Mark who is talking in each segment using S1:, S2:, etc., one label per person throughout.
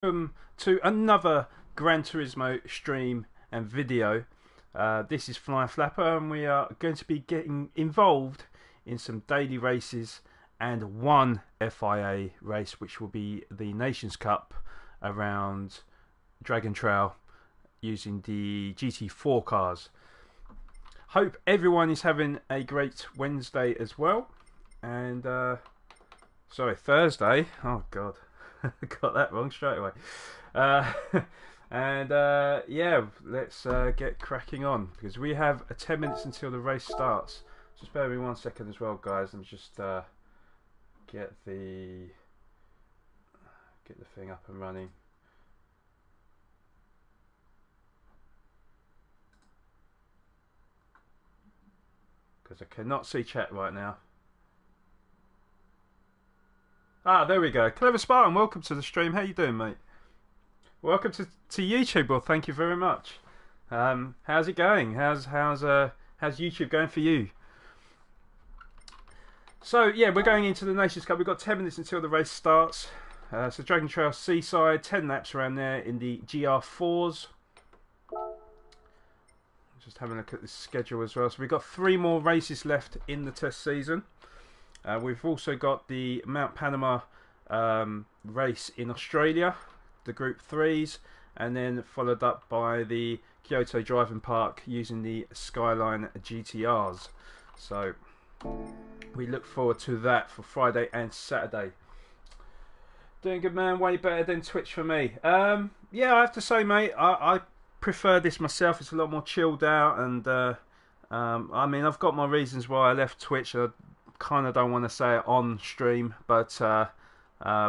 S1: Welcome to another Gran Turismo stream and video. This is Fly Flapper, and we are going to be getting involved in some daily races and one FIA race, which will be the Nations Cup around Dragon Trail using the GT4 cars. Hope everyone is having a great Wednesday as well. And sorry, Thursday. Oh God. Got that wrong straight away. Yeah, let's get cracking on, because we have 10 minutes until the race starts. Just bear with me 1 second as well, guys. Let me just get the thing up and running. Because I cannot see chat right now. Ah, there we go. Clever Spartan, welcome to the stream. How you doing, mate? Welcome to YouTube. Well, thank you very much. How's it going? How's YouTube going for you? So yeah, we're going into the Nations Cup. We've got 10 minutes until the race starts. So Dragon Trail Seaside, 10 laps around there in the GR4s. Just having a look at the schedule as well. So we've got 3 more races left in the test season. We've also got the Mount Panama race in Australia, the Group 3s, and then followed up by the Kyoto Driving Park using the Skyline GTRs. So we look forward to that for Friday and Saturday. Doing good, man. Way better than Twitch for me. Yeah, I have to say, mate, I prefer this myself. It's a lot more chilled out, and I mean, I've got my reasons why I left Twitch. I kind of don't want to say it on stream, but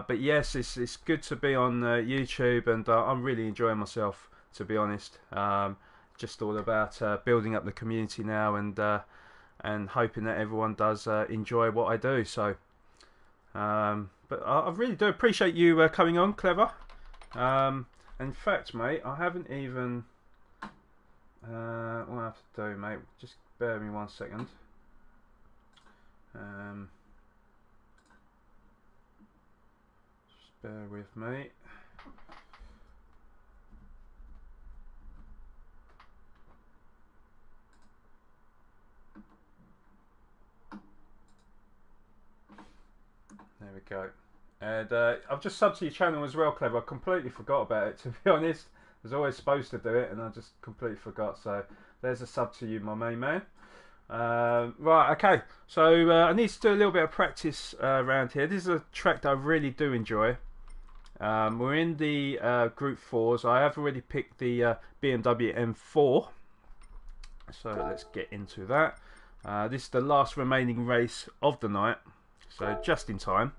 S1: yes, it's good to be on YouTube, and I'm really enjoying myself, to be honest. Just all about building up the community now, and hoping that everyone does enjoy what I do. So, but I really do appreciate you coming on, Clever. In fact, mate, I haven't even. What I have to do, mate? Just bear with me 1 second. Just bear with me. There we go. And I've just subbed to your channel as well, Clever. I completely forgot about it, to be honest. I was always supposed to do it, and I just completely forgot. So there's a sub to you, my main man. Right, okay. So I need to do a little bit of practice around here. This is a track that I really do enjoy. We're in the Group 4s. I have already picked the BMW M4. So let's get into that. This is the last remaining race of the night. So just in time.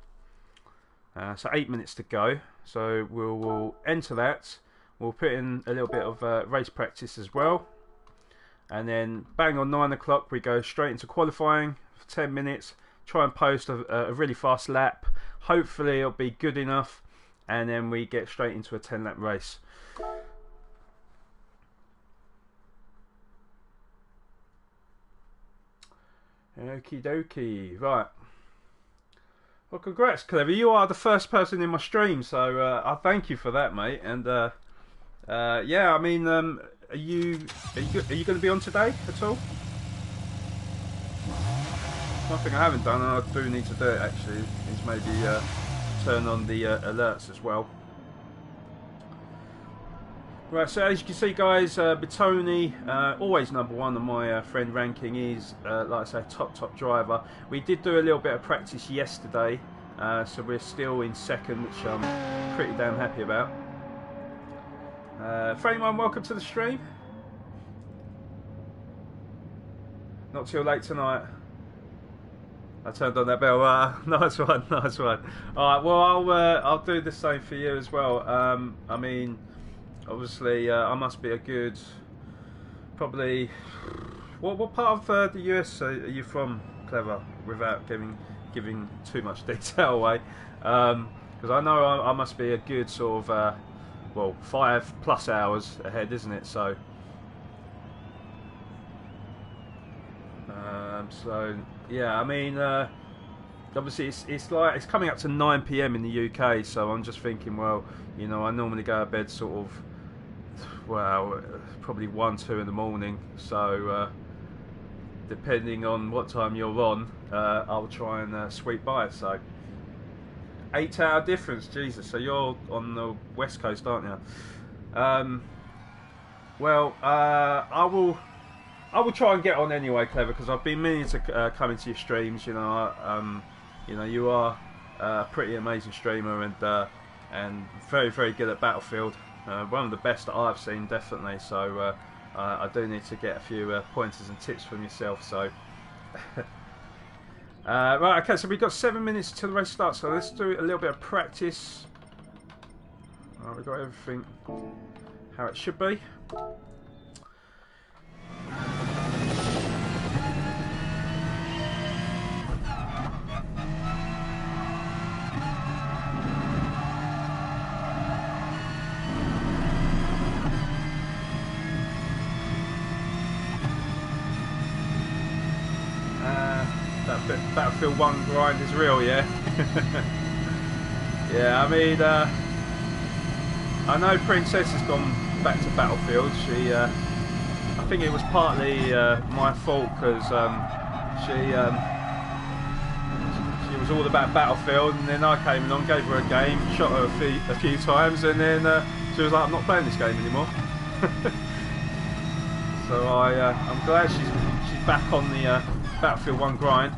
S1: So 8 minutes to go. So we'll enter that. We'll put in a little bit of race practice as well. And then bang on 9 o'clock, we go straight into qualifying for 10 minutes. Try and post a really fast lap. Hopefully it'll be good enough. And then we get straight into a 10-lap race. Okie dokie. Right. Well, congrats, Clever. You are the first person in my stream, so I thank you for that, mate. And yeah, I mean, are you going to be on today at all? One thing I haven't done, and I do need to do it actually, is maybe turn on the alerts as well. Right, so as you can see, guys, Bitoni, always #1 on my friend ranking. Is like I say, top driver. We did do a little bit of practice yesterday, so we're still in second, which I'm pretty damn happy about. Frame1, welcome to the stream. Not too late tonight. I turned on that bell. Nice one, nice one. All right, well, I'll do the same for you as well. I mean, obviously, I must be a good, probably. What part of the US are you from, Clever? Without giving too much detail away, because I know I must be a good sort of. Well, 5+ hours ahead, isn't it? So, so yeah. I mean, obviously it's like it's coming up to 9 p.m. in the UK, so I'm just thinking, well, you know, I normally go to bed sort of, well, probably 1, 2 in the morning. So depending on what time you're on, I'll try and sweep by. So 8-hour difference, Jesus. So you're on the west coast, aren't you? Well, I will try and get on anyway, Clever, because I've been meaning to come into your streams. You know, you are a pretty amazing streamer and very, very good at Battlefield. One of the best that I've seen, definitely. So I do need to get a few pointers and tips from yourself. So right, okay. So we've got 7 minutes till the race starts. So let's do a little bit of practice. Right, we've got everything how it should be. Battlefield 1 grind is real, yeah. Yeah, I mean, I know Princess has gone back to Battlefield. She, I think it was partly my fault because she was all about Battlefield, and then I came along, gave her a game, shot her a few times, and then she was like, "I'm not playing this game anymore." So I'm glad she's back on the Battlefield 1 grind.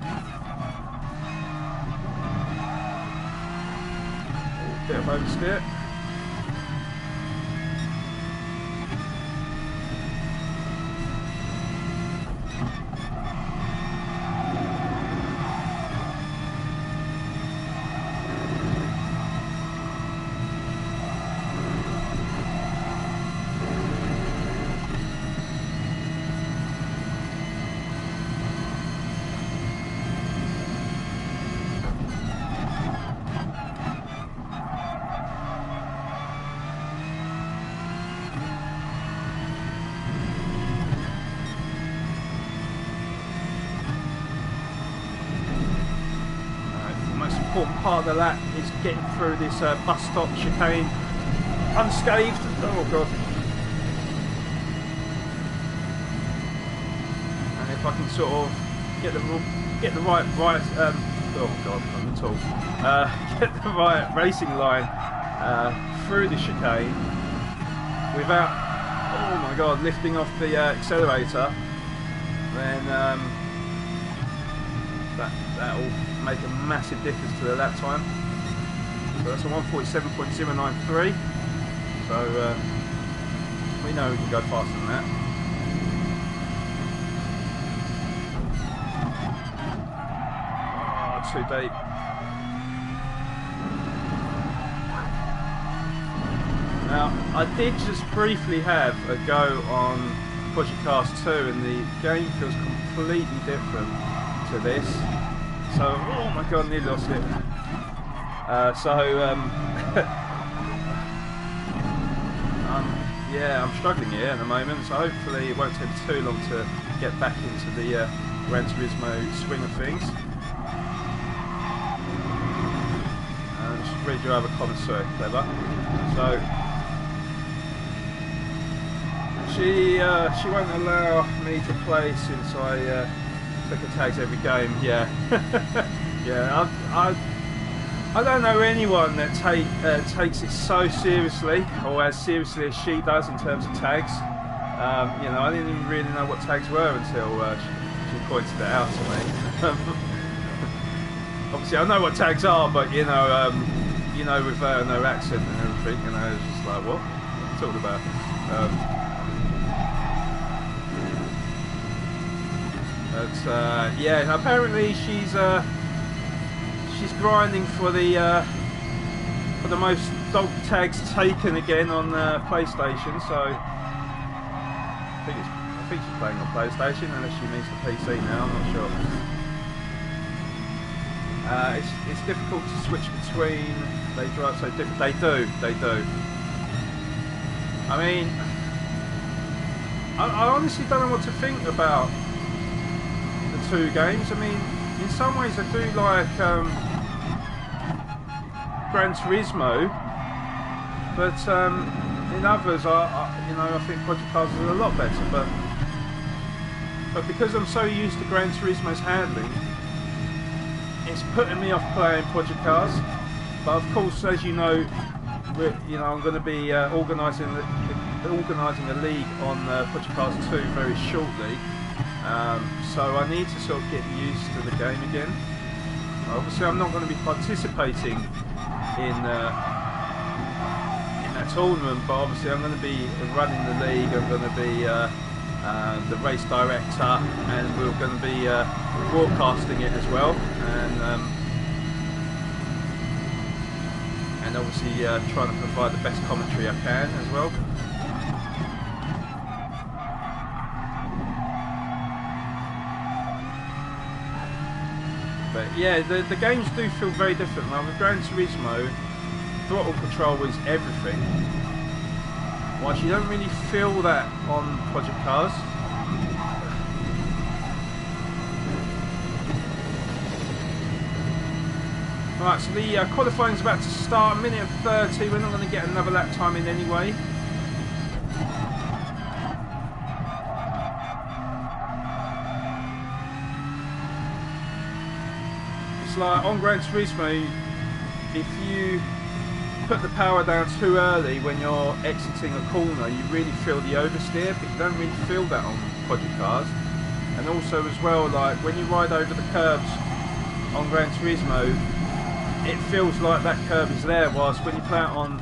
S1: Bit of oversteer. Part of the lap is getting through this bus stop chicane unscathed. Oh god! And if I can sort of get the right oh god, I'm tall. Get the right racing line through the chicane without, oh my god, lifting off the accelerator, then that'll make a massive difference to the lap time. So that's a 1:47.093. So we know we can go faster than that. Oh, too deep. Now, I did just briefly have a go on Project Cars 2, and the game feels completely different to this. So, oh my god, nearly lost it. Yeah, I'm struggling here at the moment, so hopefully it won't take too long to get back into the Gran Turismo swing of things. Just read your other comments, sorry, Clever. So, she won't allow me to play since I took her tags every game. Yeah. Yeah, I don't know anyone that takes it so seriously, or as seriously as she does in terms of tags. You know, I didn't even really know what tags were until she pointed it out to me. Obviously, I know what tags are, but you know, with no accent and everything, you know, it's just like, what are you talking about? But yeah, apparently she's grinding for the most dog tags taken again on PlayStation. So I think she's playing on PlayStation, unless she means the PC now. I'm not sure. It's difficult to switch between. They drive so different. They do. I mean, I honestly don't know what to think about the two games. I mean, in some ways I do like Gran Turismo, but in others, I think Project Cars is a lot better. But because I'm so used to Gran Turismo's handling, it's putting me off playing Project Cars. But of course, as you know, I'm going to be organising a league on Project Cars 2 very shortly. So I need to sort of get used to the game again. Obviously, I'm not going to be participating in that tournament, but obviously I'm going to be running the league. I'm going to be the race director, and we're going to be broadcasting it as well, and obviously trying to provide the best commentary I can as well. But yeah, the games do feel very different. Like with Gran Turismo, throttle control is everything, whilst you don't really feel that on Project Cars. Right, so the qualifying is about to start, a minute and 30. We're not going to get another lap time in anyway. It's like on Gran Turismo, if you put the power down too early when you're exiting a corner, you really feel the oversteer, but you don't really feel that on Project Cars. And also as well, like when you ride over the curbs on Gran Turismo, it feels like that curb is there, whilst when you play it on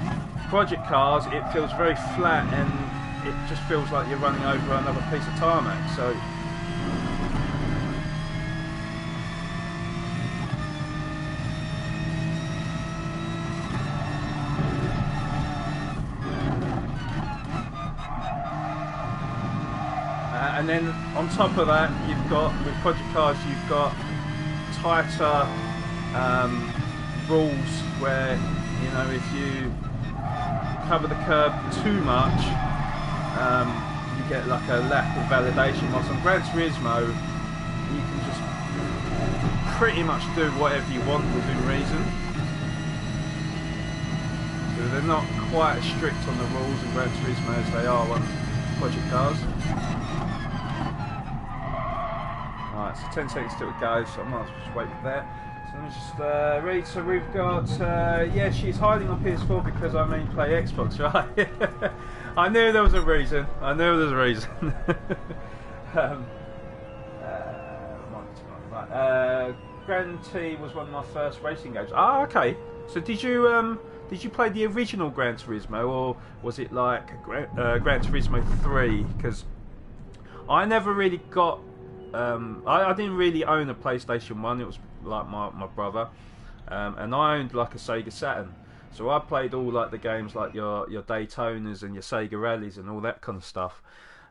S1: Project Cars, it feels very flat and it just feels like you're running over another piece of tarmac. So and then on top of that, you've got, with Project Cars, you've got tighter rules where, you know, if you cover the curb too much, you get like a lack of validation. Whilst on Gran Turismo, you can just pretty much do whatever you want within reason. So they're not quite as strict on the rules in Gran Turismo as they are on Project Cars. Alright, so 10 seconds till it goes, so I might as well just wait for that. So let me just read. So we've got, yeah, she's hiding on PS4 because I mainly play Xbox, right? I knew there was a reason. I knew there was a reason. Gran T was one of my first racing games. Ah, okay. So did you play the original Gran Turismo, or was it like Gran Turismo 3? Because I never really got. I didn't really own a PlayStation 1. It was like my brother, and I owned like a Sega Saturn. So I played all like the games like your Daytonas and your Sega Rallies and all that kind of stuff.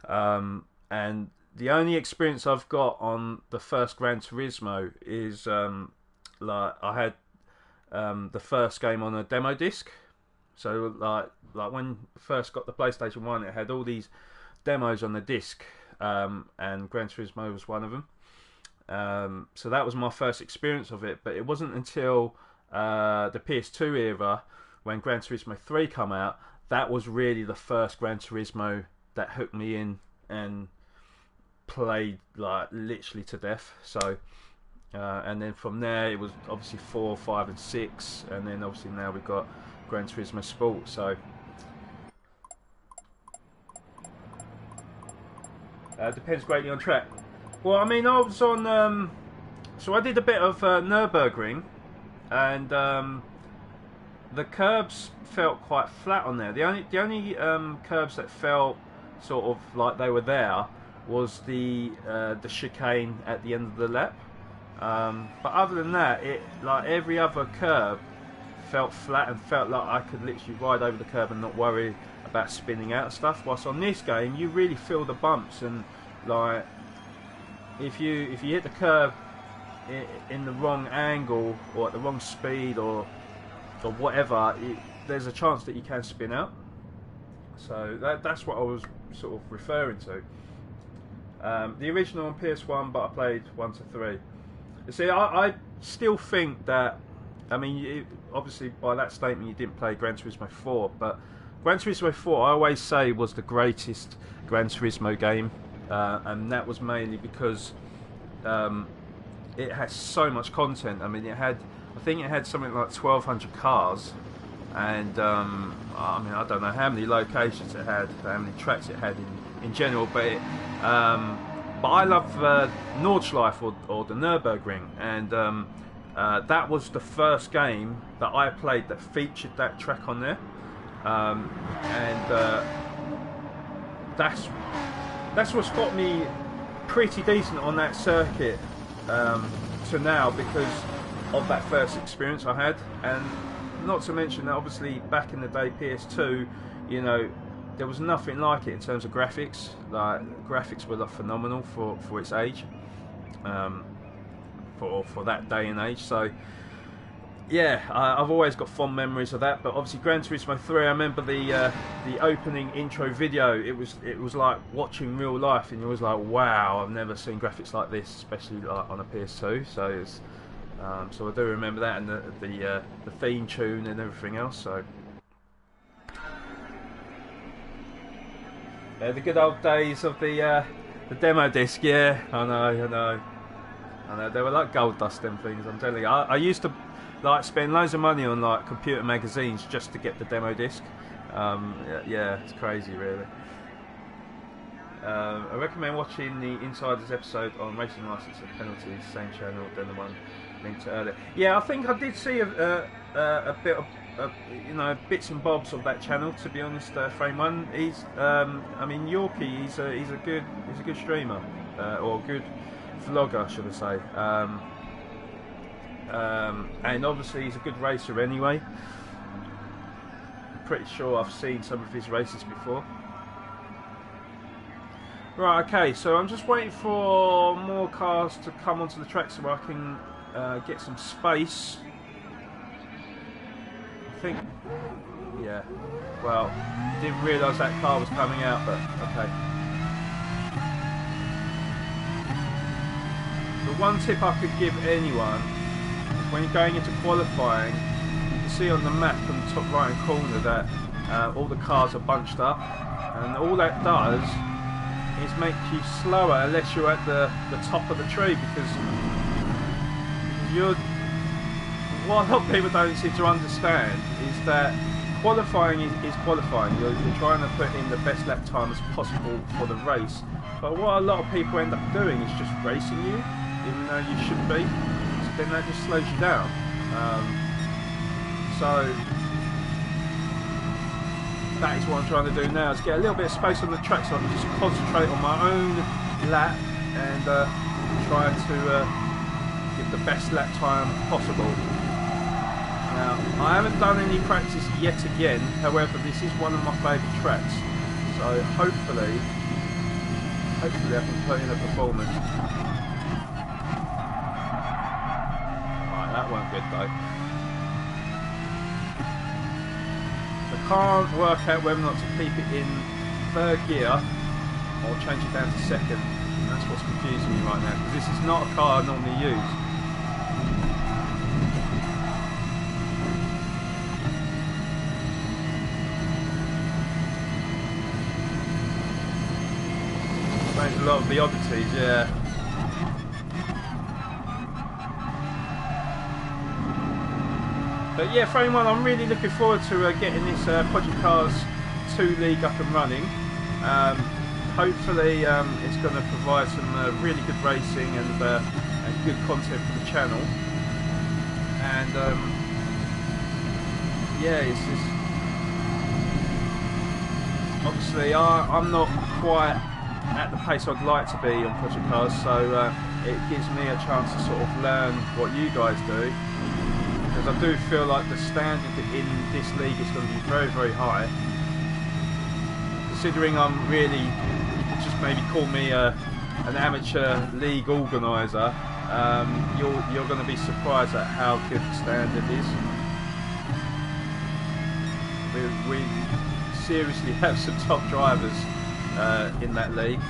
S1: And the only experience I've got on the first Gran Turismo is like I had the first game on a demo disc. So like when I first got the PlayStation 1, it had all these demos on the disc. And Gran Turismo was one of them. So that was my first experience of it, but it wasn't until the PS2 era, when Gran Turismo 3 came out, that was really the first Gran Turismo that hooked me in and played like literally to death. So and then from there it was obviously 4, 5 and 6, and then obviously now we've got Gran Turismo Sport. So depends greatly on track. Well, I mean, I was on. So I did a bit of Nürburgring, and the curbs felt quite flat on there. The only curbs that felt sort of like they were there was the chicane at the end of the lap. But other than that, it like every other curb felt flat and felt like I could literally ride over the curb and not worry about spinning out and stuff. Whilst on this game, you really feel the bumps, and like if you hit the curb in the wrong angle or at the wrong speed or whatever, there's a chance that you can spin out. So that's what I was sort of referring to. The original on PS1, but I played 1 to 3. See, I still think that, I mean, obviously by that statement you didn't play Gran Turismo 4, but Gran Turismo 4 I always say was the greatest Gran Turismo game, and that was mainly because it has so much content. I mean, I think it had something like 1,200 cars, and I mean, I don't know how many locations it had, how many tracks it had in general, but but I love Nordschleife or the Nürburgring, and that was the first game that I played that featured that track on there, and that's what's got me pretty decent on that circuit to now, because of that first experience I had. And not to mention that obviously back in the day, PS2, you know, there was nothing like it in terms of graphics. Like, graphics were like phenomenal for its age, for that day and age. So yeah, I've always got fond memories of that. But obviously Gran Turismo 3, I remember the opening intro video. It was like watching real life, and you was like, wow, I've never seen graphics like this, especially like on a PS2. So it's so I do remember that, and the theme tune and everything else. So the good old days of the demo disc. Yeah, I know. They were like gold dust, them things. I'm telling you, I used to like spend loads of money on like computer magazines just to get the demo disc. Yeah, it's crazy, really. I recommend watching the Insiders episode on racing license and penalties, same channel than the one linked to earlier. Yeah, I think I did see a bit of you know, bits and bobs of that channel. To be honest, Frame One, he's I mean, Yorkie, he's a good streamer, or a good vlogger, should I say. And obviously he's a good racer anyway. I'm pretty sure I've seen some of his races before. Right, okay, so I'm just waiting for more cars to come onto the track so I can get some space. I think, yeah, well, didn't realise that car was coming out, but okay. The one tip I could give anyone is when you're going into qualifying, you can see on the map on the top right hand corner that all the cars are bunched up, and all that does is make you slower unless you're at the top of the tree, because what a lot of people don't seem to understand is that qualifying is qualifying. You're trying to put in the best lap time as possible for the race, but what a lot of people end up doing is just racing you, even though you should be. So then that just slows you down. So that is what I'm trying to do now, is get a little bit of space on the track so I can just concentrate on my own lap and try to give the best lap time possible. Now, I haven't done any practice yet again, however this is one of my favourite tracks, so hopefully I can put in a performance. Right, that weren't good though. I can't work out whether or not to keep it in third gear or change it down to second, and that's what's confusing me right now, because this is not a car I normally use. Explains a lot of the oddities, yeah. But yeah, Frame One, I'm really looking forward to getting this Project Cars 2 League up and running. Hopefully it's going to provide some really good racing and good content for the channel. And yeah, it's just, obviously I'm not quite at the pace I'd like to be on Project Cars, so it gives me a chance to sort of learn what you guys do. Because I do feel like the standard in this league is going to be very, very high. Considering I'm really, you could just maybe call me an amateur league organiser, you're going to be surprised at how good the standard is. We seriously have some top drivers in that league,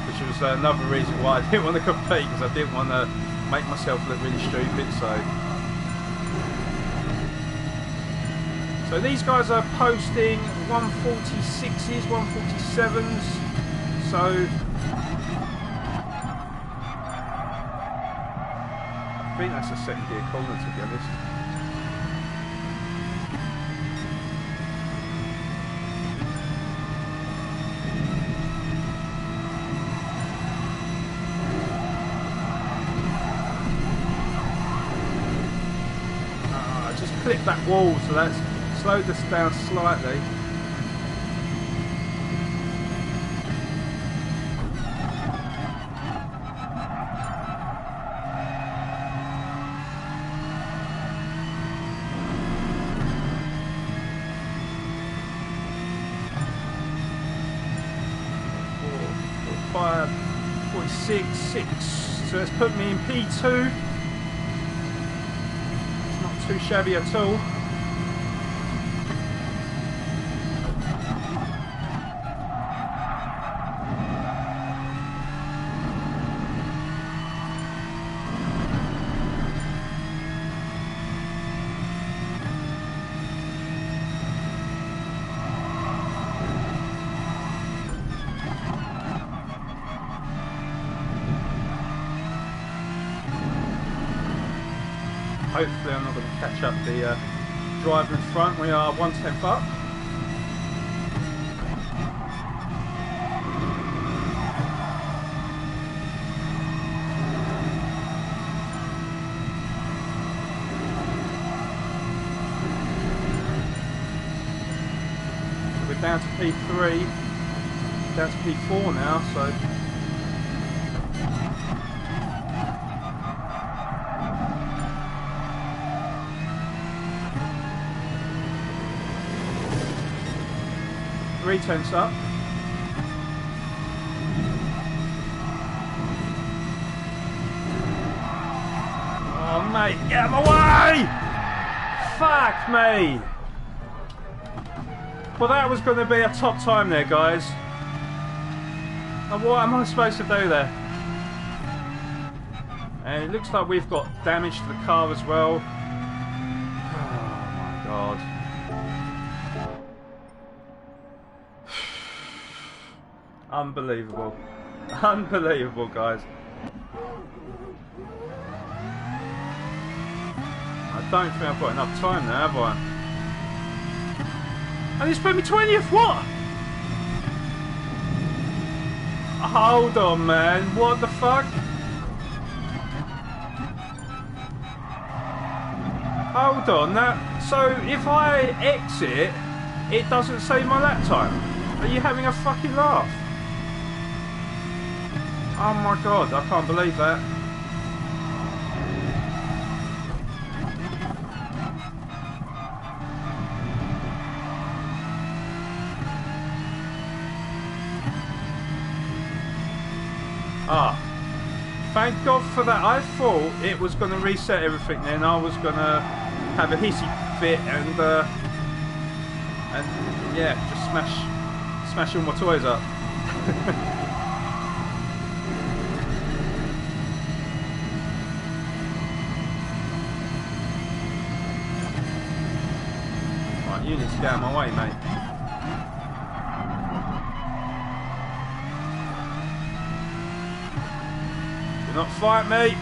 S1: which is was another reason why I didn't want to compete, because I didn't want to make myself look really stupid. So these guys are posting 146s, 147s. So I think that's a second gear corner, to be honest. I just clipped that wall, so that's slowed us down slightly. Five, 46, 6. So it's put me in P2. It's not too shabby at all. Hopefully I'm not going to catch up the driver in front. We are 1/10 up. So we're down to P3, down to P4 now, so 3/10 up. Oh mate, get out of my way! Fuck me! Well, that was going to be a top time there, guys. And what am I supposed to do there? And it looks like we've got damage to the car as well. Oh my god. Unbelievable. Unbelievable, guys. I don't think I've got enough time now, have I? And he's put me 20th, what? Hold on, man. What the fuck? Hold on. Now, so if I exit, it doesn't save my lap time. Are you having a fucking laugh? Oh my god, I can't believe that. Ah, thank God for that. I thought it was going to reset everything then. I was going to have a hissy fit and yeah, just smash all my toys up. Right, you need to get out of my way, mate. Do not fight me.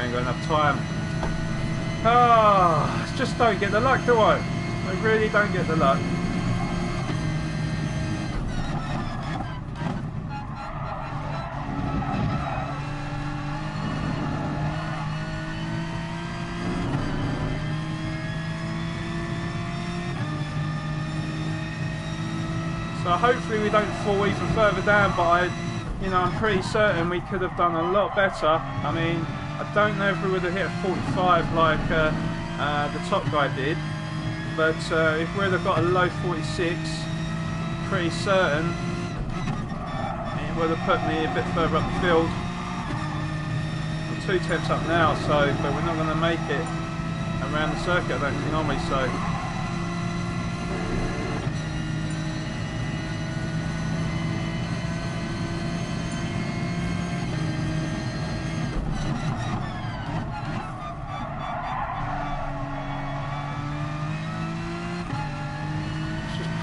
S1: Got enough time. Ah, just don't get the luck, do I? I really don't get the luck. So hopefully we don't fall even further down, but I'm pretty certain we could have done a lot better. I mean, I don't know if we would have hit 45 like the top guy did, but if we would have got a low 46, pretty certain it would have put me a bit further up the field. I'm 2 tenths up now, so but we're not going to make it around the circuit, I don't think, are we? So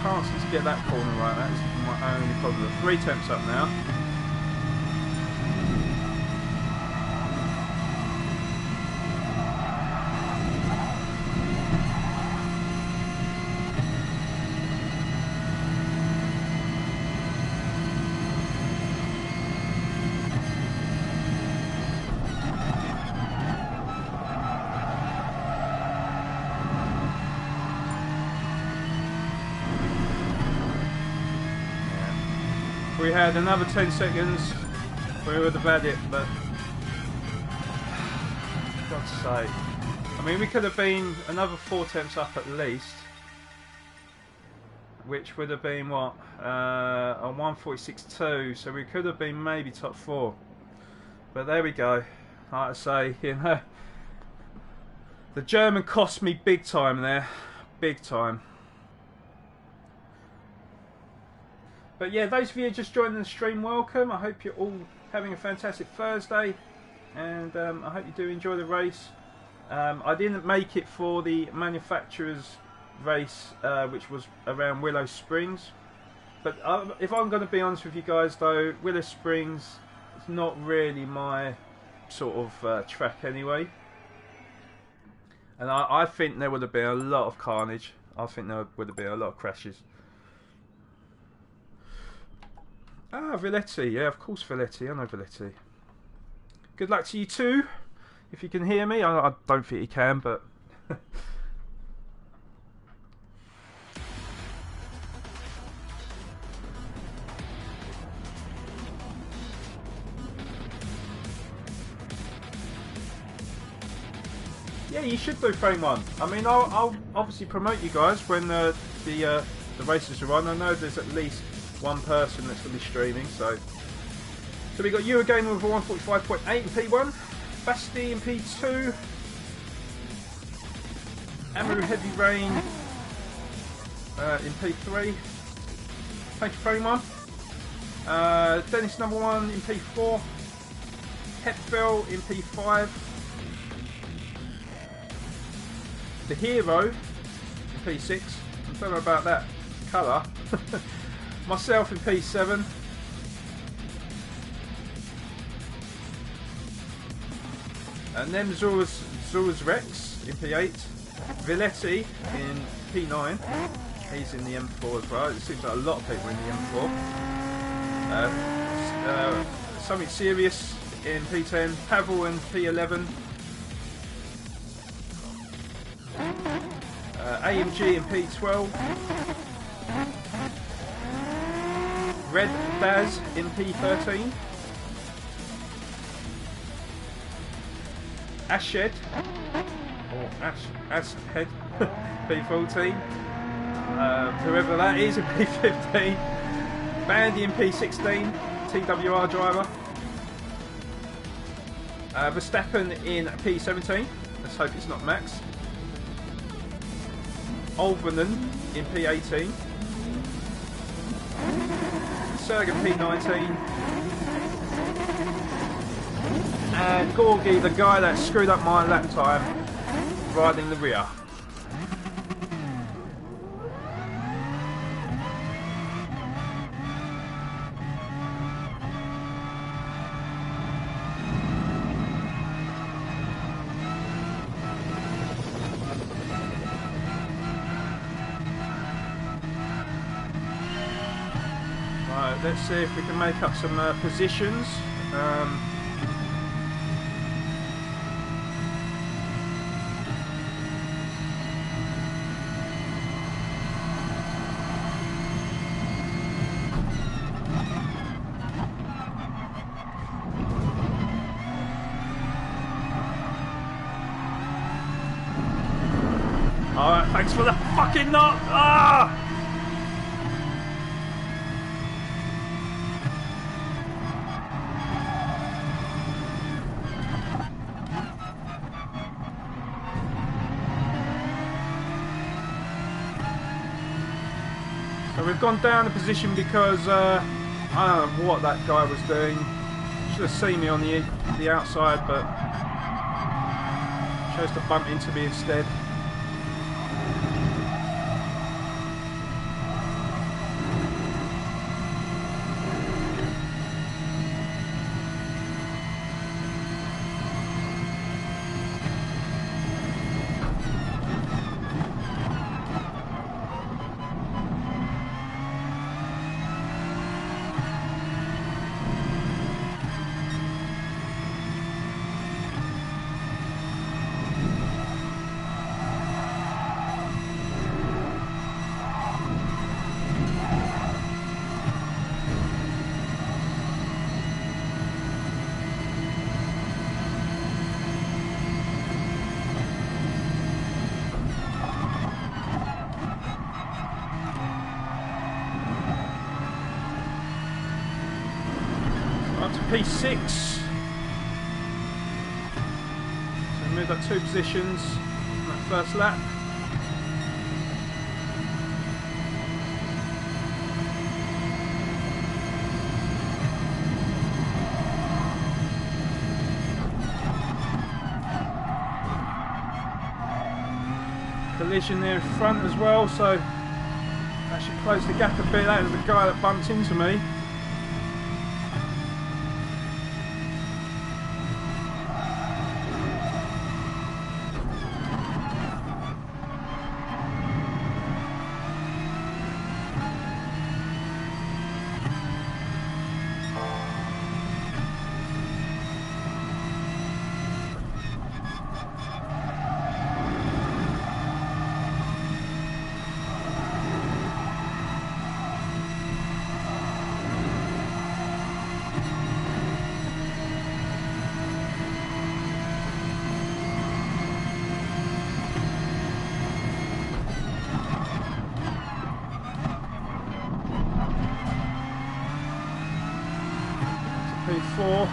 S1: can't seem to get that corner right. That is my only problem. 3 tenths up now. We had another 10 seconds, we would have had it, but for God's sake. I mean, we could have been another 4 tenths up at least, which would have been what? A 1:46.2, so we could have been maybe top 4. But there we go. Like I say, the German cost me big time there, big time. But yeah, those of you just joining the stream, welcome. I hope you're all having a fantastic Thursday, and I hope you do enjoy the race. I didn't make it for the manufacturer's race, which was around Willow Springs. But if I'm going to be honest with you guys though, Willow Springs is not really my sort of track anyway. And I think there would have been a lot of carnage. I think there would have been a lot of crashes. Ah, Villetti, yeah, of course Villetti, I know Villetti. Good luck to you too, if you can hear me. I don't think you can, but... yeah, you should do frame 1. I mean, I'll obviously promote you guys when the races are on. I know there's at least one person that's going to be streaming, so we got you again with a 145.8 in P1, Basti in P2, Amaru Heavy Rain in P3. Thank you, frame 1. Dennis number 1 in P4, Hepfell in P5, The Hero in P6. I don't know about that colour. Myself in P7. Nemzorus Rex in P8. Villetti in P9. He's in the M4 as well. It seems like a lot of people in the M4. Something Serious in P10. Pavel in P11. AMG in P12. Red Baz in P13. Ashhead, or Ashhead, P14. Whoever that is in P15. Bandy in P16, TWR driver. Verstappen in P17. Let's hope it's not Max. Olvernen in P18. Sergen P19. And Gorgie, the guy that screwed up my lap time, riding the rear. Right, let's see if we can make up some positions. Alright, thanks for the fucking knock! Ah! So we've gone down a position because I don't know what that guy was doing. Should have seen me on the outside, but chose to bump into me instead. P6. So we moved up 2 positions in that first lap. Collision there in front as well, so that should close the gap a bit. That was the guy that bumped into me. P4.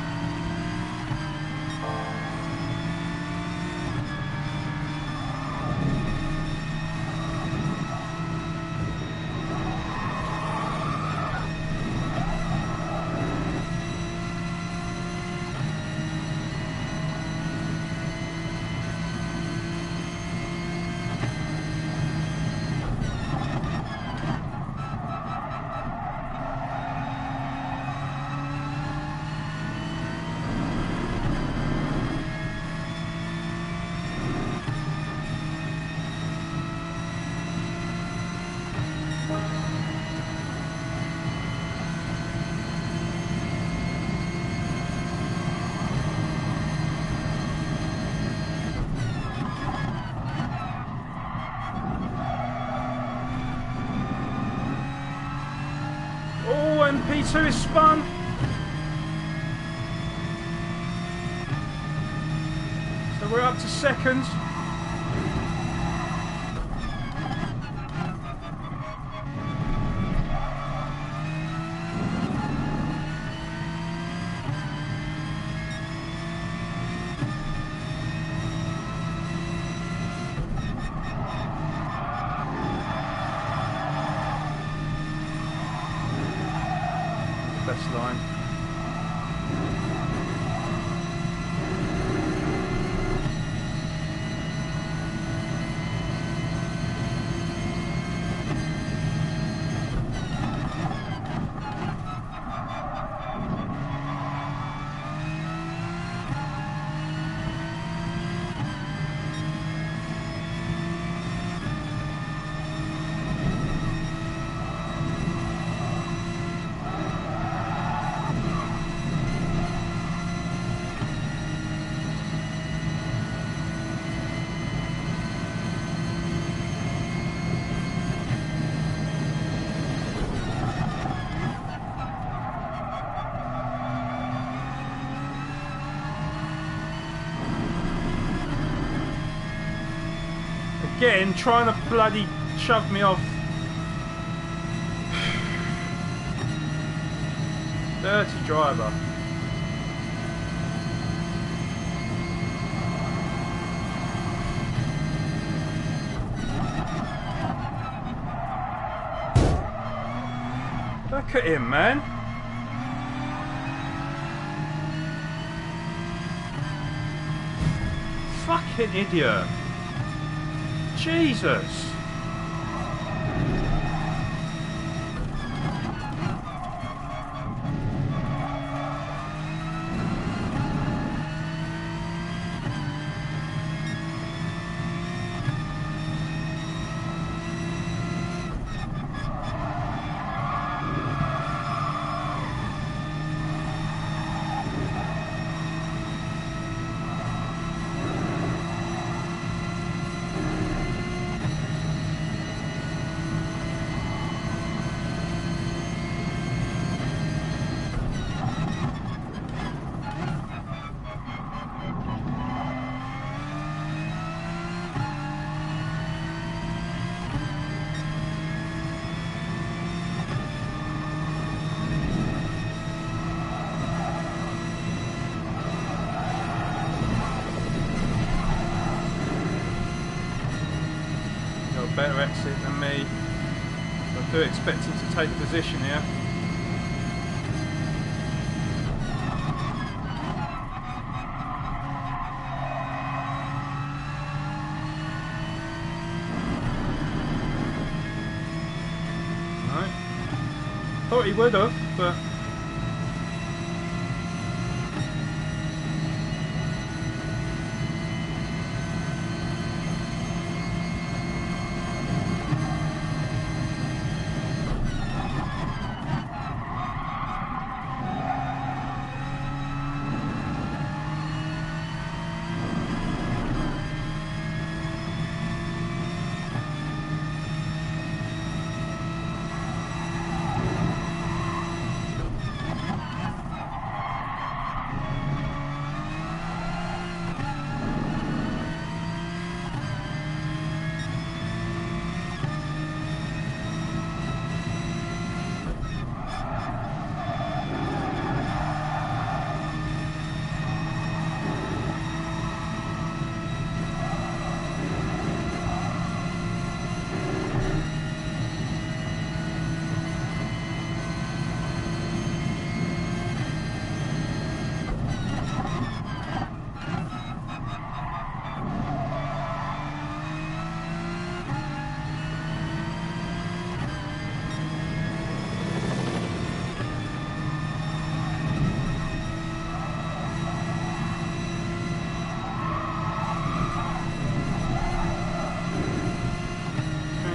S1: And P2 is spun. So we're up to second. Best line. again, trying to bloody shove me off. Dirty driver. Look at him, man. Fucking idiot. Jesus. Better exit than me. I do expect him to take the position here. No. Thought he would have, but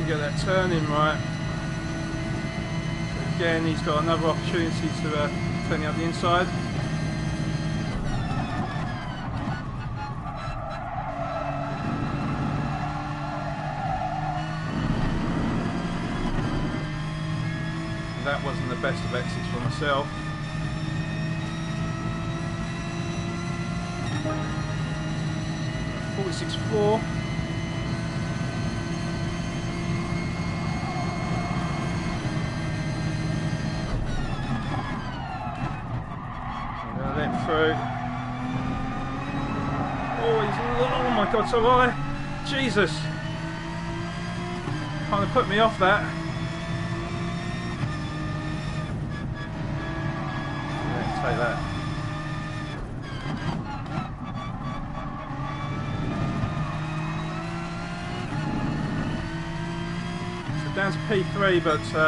S1: get that turning right. Again, he's got another opportunity to turn up the inside. That wasn't the best of exits for myself. .46.4. Through. Oh my god, so high. Jesus. Kind of put me off that. Yeah, take that. So down to P3, but I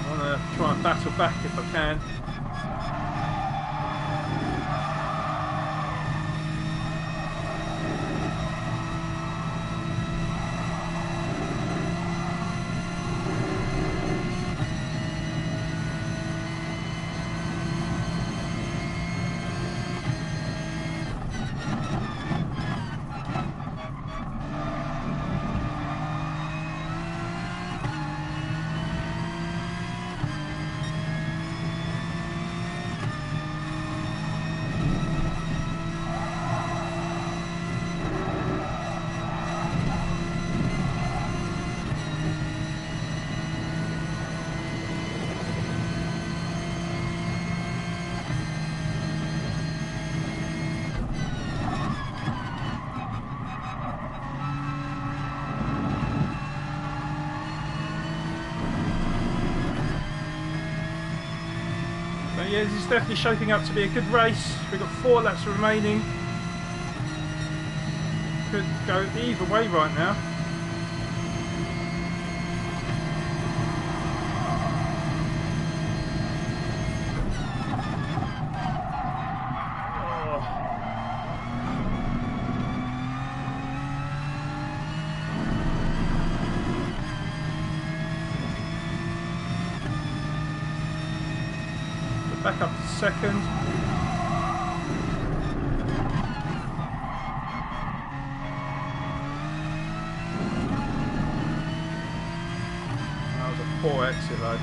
S1: want to try and battle back if I can. Yeah, this is definitely shaping up to be a good race. We've got 4 laps remaining. Could go either way right now. Back up to second. That was a poor exit though.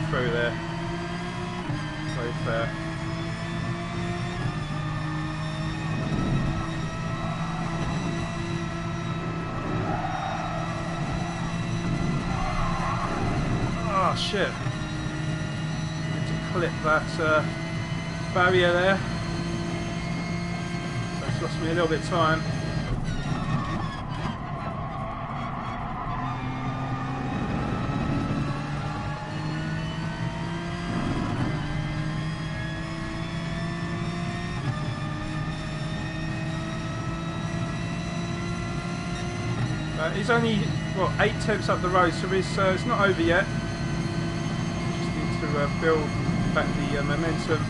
S1: Through there, very fair. Oh shit! Need to clip that barrier there. So it's lost me a little bit of time. He's only, what, 8 tenths up the road, so it's not over yet. Just need to build back the momentum.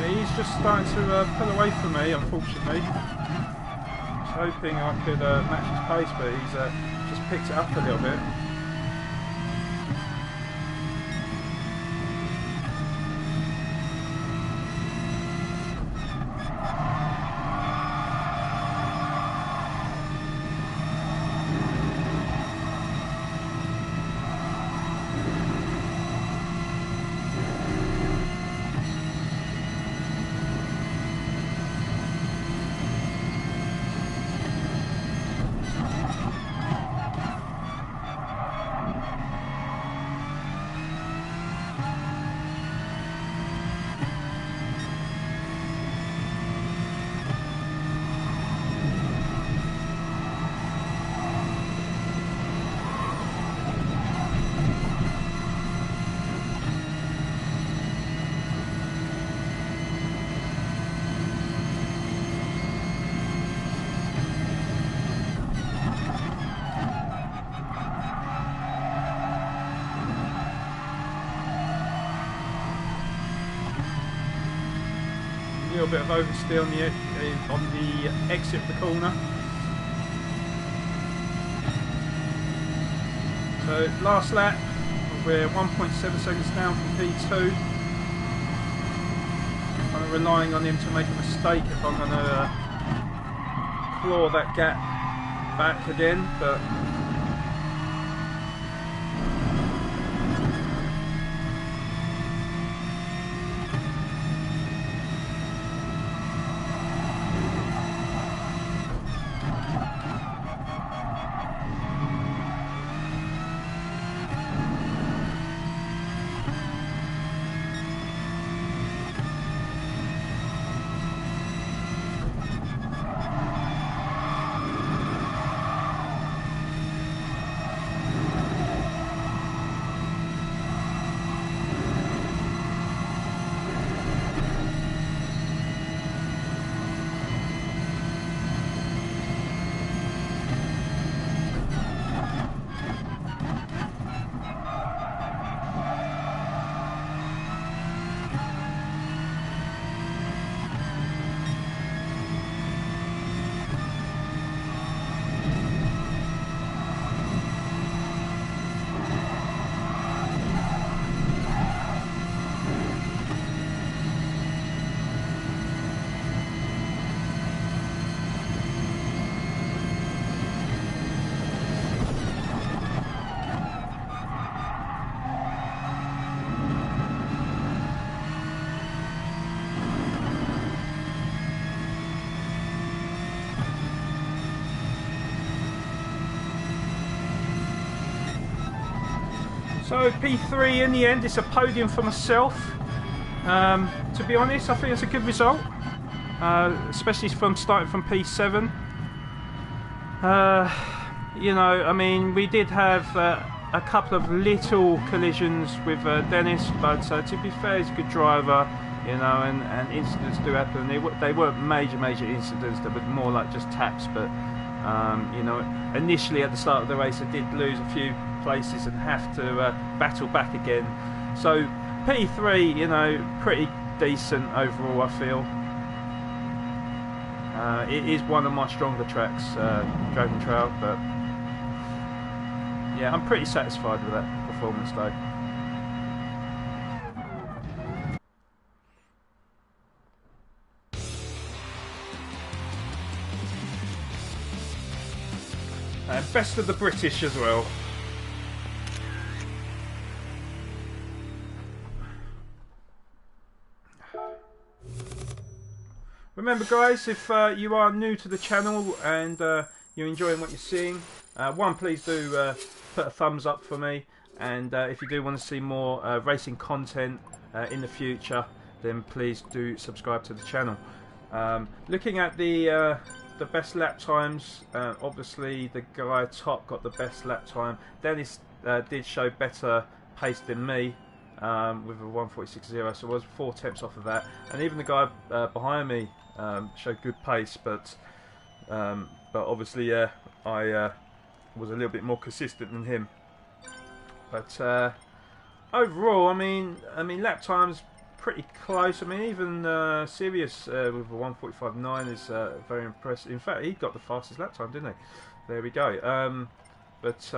S1: He's just starting to pull away from me, unfortunately. I was hoping I could match his pace, but he's just picked it up a little bit. little bit of oversteer on the exit of the corner. So last lap, we're 1.7 seconds down from P2. I'm relying on him to make a mistake if I'm going to claw that gap back again, but so P3 in the end. It's a podium for myself. To be honest, I think it's a good result, especially from starting from P7. You know, I mean, we did have a couple of little collisions with Dennis, but to be fair, he's a good driver, you know, and incidents do happen. They weren't major incidents, they were more like just taps, but you know, initially at the start of the race I did lose a few places and have to battle back again. So P3, you know, pretty decent overall, I feel. It is one of my stronger tracks, Dragon Trail, but yeah, I'm pretty satisfied with that performance though. And best of the British as well. Remember guys, if you are new to the channel and you're enjoying what you're seeing, please do put a thumbs up for me, and if you do want to see more racing content in the future, then please do subscribe to the channel. Looking at the best lap times, obviously the guy top got the best lap time. Dennis did show better pace than me with a 1:46.0, so I was 4 tenths off of that, and even the guy behind me showed good pace, but obviously I was a little bit more consistent than him. But overall, I mean lap times pretty close. I mean, even Sirius with a 1:45.9 is very impressive. In fact, he got the fastest lap time, didn't he? There we go. But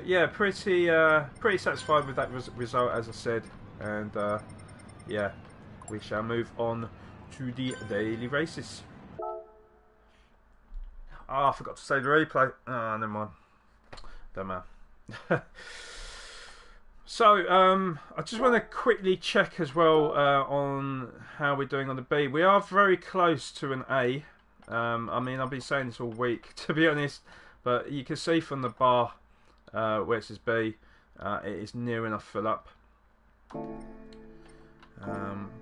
S1: yeah, pretty satisfied with that result, as I said, and yeah, we shall move on to the daily races. Oh, I forgot to save the replay. Oh, never mind. Don't matter. So, I just want to quickly check as well on how we're doing on the B. We are very close to an A. I mean, I've been saying this all week, to be honest, but you can see from the bar where it says B, it is near enough fill up.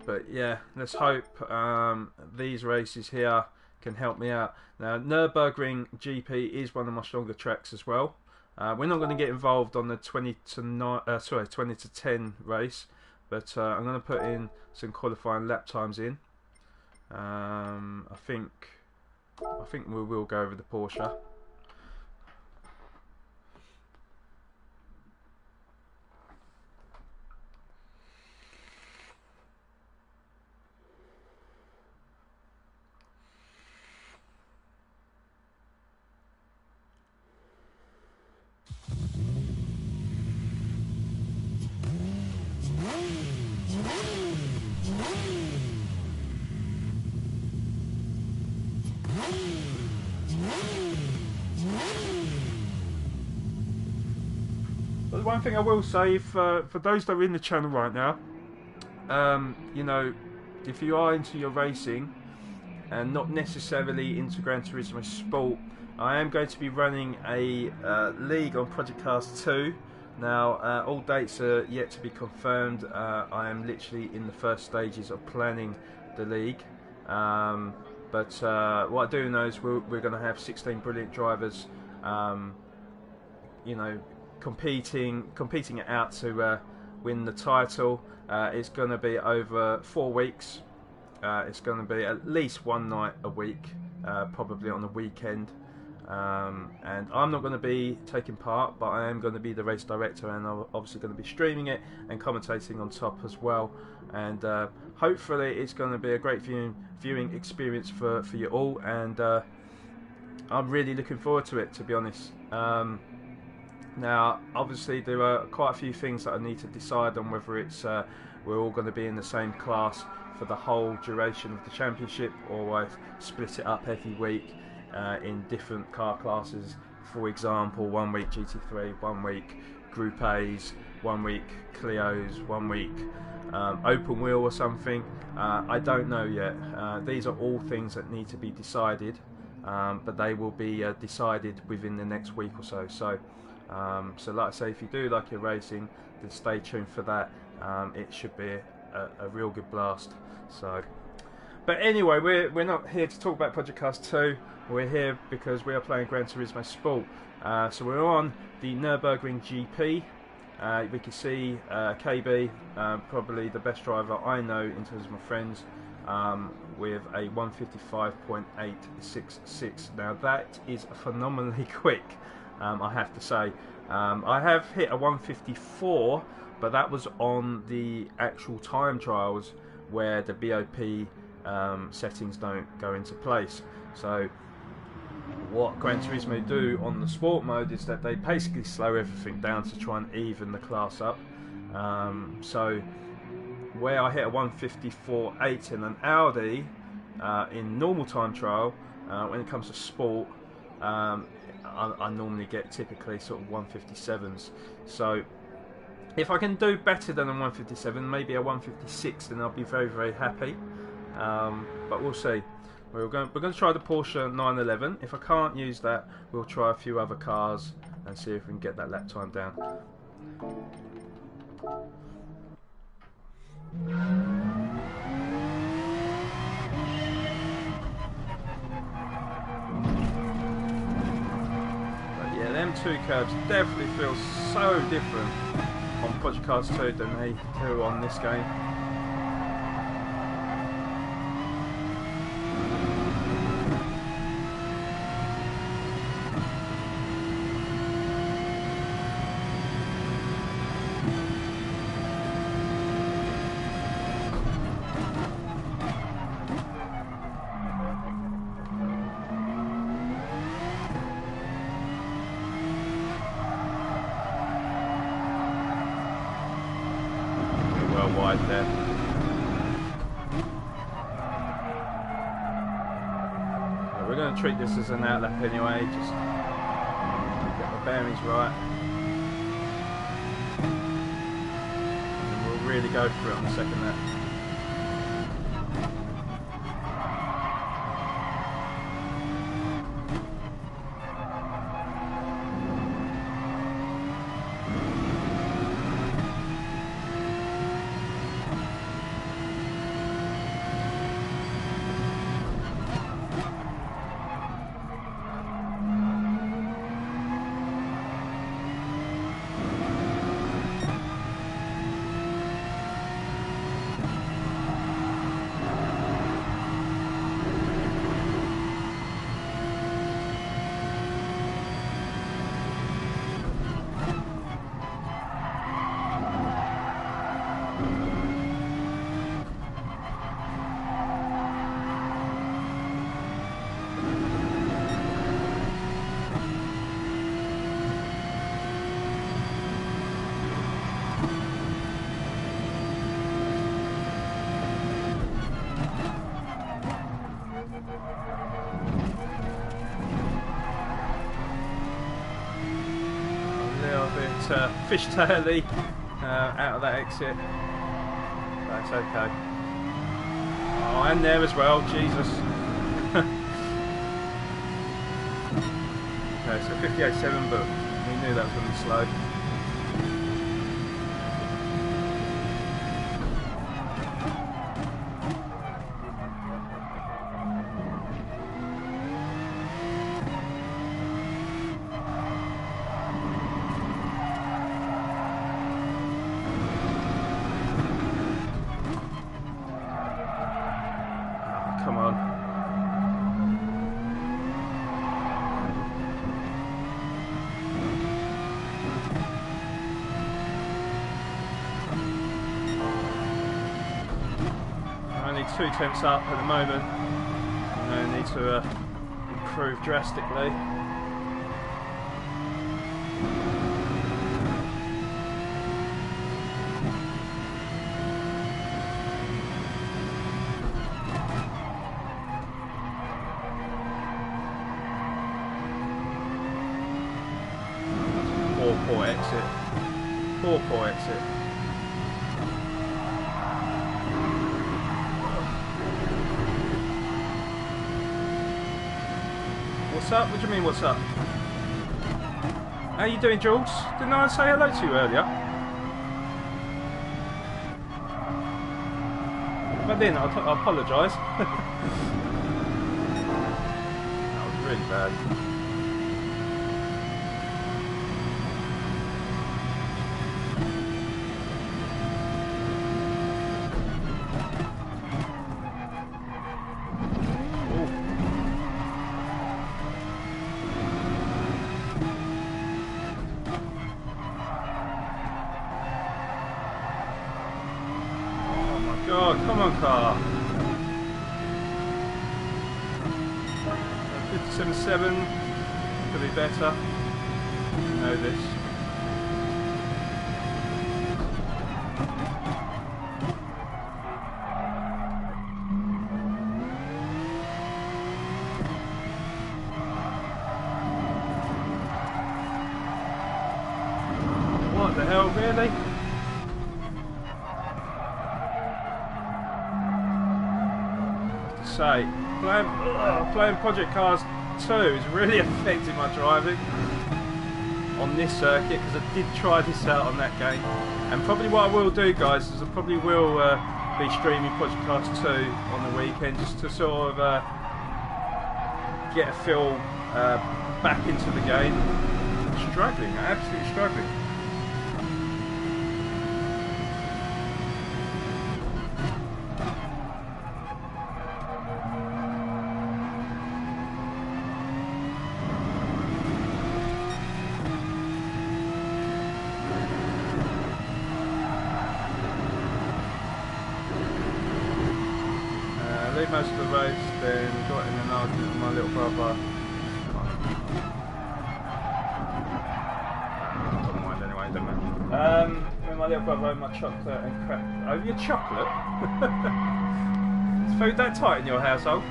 S1: But yeah, let's hope these races here can help me out. Now, Nürburgring GP is one of my stronger tracks as well. We're not going to get involved on the 20 to 10 race, but I'm going to put in some qualifying lap times in. I think we will go over the Porsche. But one thing I will say, for those that are in the channel right now, you know, if you are into your racing and not necessarily into Gran Turismo Sport, I am going to be running a league on Project Cars 2. Now, all dates are yet to be confirmed. I am literally in the first stages of planning the league. But what I do know is we're going to have 16 brilliant drivers, you know, competing it out to win the title. It's going to be over 4 weeks. It's going to be at least one night a week, probably on the weekend. And I'm not going to be taking part, but I am going to be the race director, and I'm obviously going to be streaming it and commentating on top as well. And hopefully it's going to be a great viewing experience for you all, and I'm really looking forward to it, to be honest. Now, obviously there are quite a few things that I need to decide on, whether it's we're all going to be in the same class for the whole duration of the championship, or I've split it up every week in different car classes. For example, 1 week GT3, 1 week Group A's, 1 week Clio's, 1 week open wheel or something. I don't know yet. These are all things that need to be decided, but they will be decided within the next week or so. So like I say, if you do like your racing, then stay tuned for that. It should be a real good blast. So, but anyway, we're not here to talk about Project Cars 2. We're here because we are playing Gran Turismo Sport. So we're on the Nürburgring GP. We can see KB, probably the best driver I know in terms of my friends, with a 155.866. Now that is phenomenally quick, I have to say. I have hit a 154, but that was on the actual time trials where the BOP settings don't go into place. So what Gran Turismo do on the sport mode is that they basically slow everything down to try and even the class up. So where I hit a 154.8 in an Audi in normal time trial, when it comes to sport, I normally get typically sort of 157s. So if I can do better than a 157, maybe a 156, then I'll be very, very happy. But we'll see. We're going to try the Porsche 911. If I can't use that, we'll try a few other cars and see if we can get that lap time down. But yeah, them two curves definitely feel so different on Project Cars 2 than they do on this game. Wide there. We're going to treat this as an outlap anyway, just get the bearings right, and we'll really go for it on the second lap. fishtaily out of that exit. That's okay. Oh, and there as well, Jesus. Okay, so 58.7, but we knew that was going to be slow. Only 2 tenths up at the moment. I need to improve drastically. Poor exit. Poor exit. What's up? What do you mean, what's up? How you doing, Jules? Didn't I say hello to you earlier? If I didn't, I apologise. That was really bad. God, come on, car. 57.7 could be better. You know this. What the hell, really? Say, playing Project Cars 2 is really affecting my driving on this circuit, because I did try this out on that game. And probably what I will do, guys, is I probably will be streaming Project Cars 2 on the weekend, just to sort of get a feel back into the game. I'm struggling, absolutely struggling. Most of the race, then got in an argument with my little brother. Don't mind anyway, don't matter. With my little brother over my chocolate and crap. Over your chocolate? Is food that tight in your household?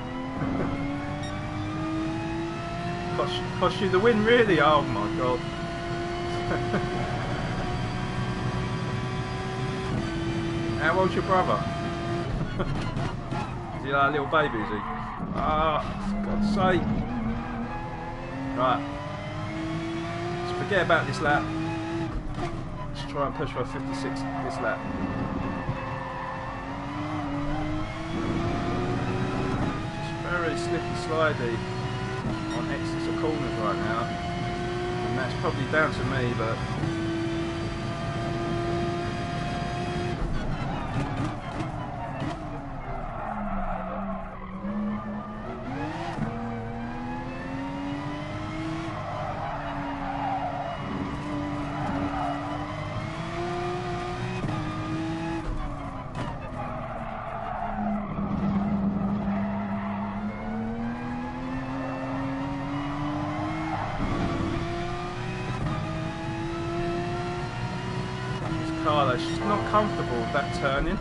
S1: cost you the win, really? Oh my god. How old's your brother? Is he like a little baby, is he? Ah, for God's sake. Right. Let's forget about this lap. Let's try and push for 56 this lap. Just very slippy slidey on exits of corners right now. And that's probably down to me, but she's not comfortable with that turning.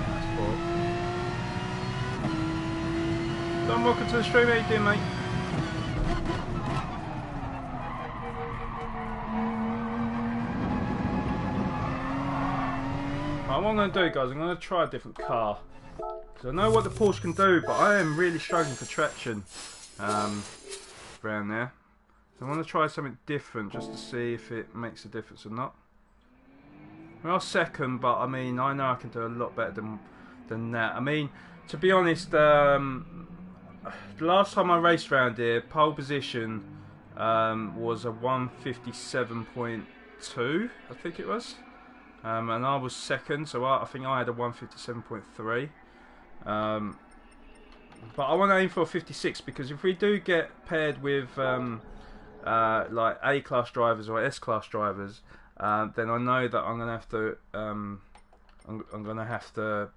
S1: That's poor. Don, welcome to the stream. How you doing, mate? Right, what I'm going to do, guys, I'm going to try a different car. Because I know what the Porsche can do, but I am really struggling for traction around there. So I want to try something different just to see if it makes a difference or not. We are second, but I mean, I know I can do a lot better than that. I mean, to be honest, the last time I raced around here, pole position was a 157.2, I think it was. And I was second, so I think I had a 157.3. But I want to aim for a 56, because if we do get paired with like A-class drivers or S-class drivers, then I know that I'm going to have to I'm going to have to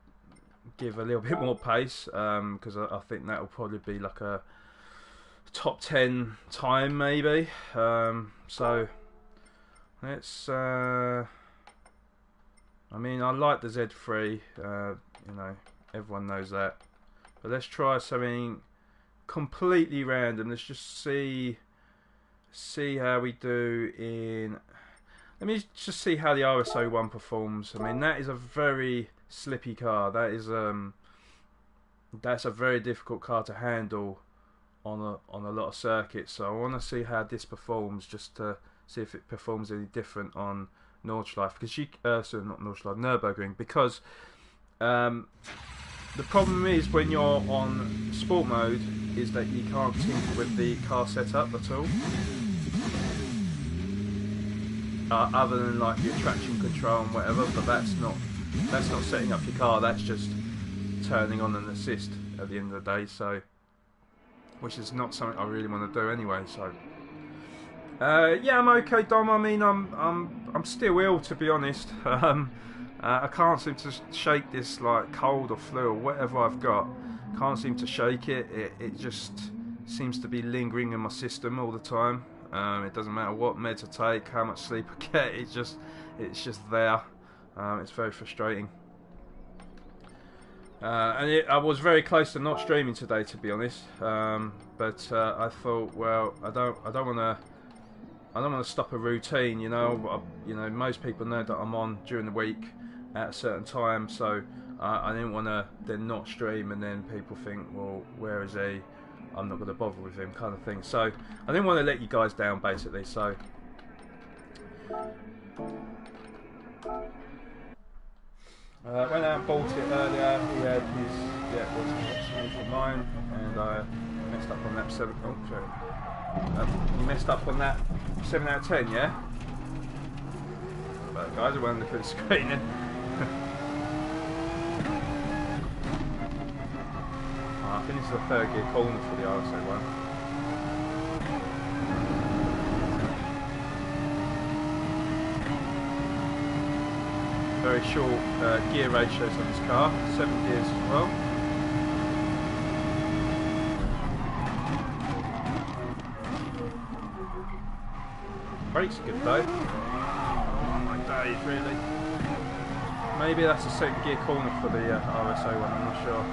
S1: give a little bit more pace, because I think that will probably be like a top 10 time maybe. So let's I mean, I like the Z3, you know, everyone knows that. But let's try something completely random. Let's just see how we do in... Let me just see how the RS01 performs. I mean, that is a very slippy car. That is that's a very difficult car to handle on a lot of circuits. So I want to see how this performs, just to see if it performs any different on Nordschleife, because sorry, not Nordschleife, Nürburgring, because the problem is when you're on sport mode is that you can't tinker with the car setup at all, other than like your traction control and whatever. But that's not setting up your car. That's just turning on an assist at the end of the day. So, which is not something I really want to do anyway. So. Yeah, I'm okay, Dom. I mean, I'm still ill, to be honest. I can't seem to shake this like cold or flu or whatever I've got. Can't seem to shake it. It just seems to be lingering in my system all the time. It doesn't matter what meds I take, how much sleep I get. It's just there. It's very frustrating. And I was very close to not streaming today, to be honest. But I thought, well, I don't want to stop a routine, you know. You know, most people know that I'm on during the week at a certain time, so I didn't want to then not stream and then people think, well, where is he? I'm not going to bother with him, kind of thing. So I didn't want to let you guys down, basically. So went out and bought it earlier. He had his for mine, and I messed up on that 7. Oh, sorry. You messed up on that 7 out of 10, yeah? But guys, I went to put the screen in. I think this is the 3rd gear corner for the RS01. Very short gear ratios on this car, 7 gears as well. Brakes are good though. Oh my days, really. Maybe that's a 2nd gear corner for the RS01, I'm not sure.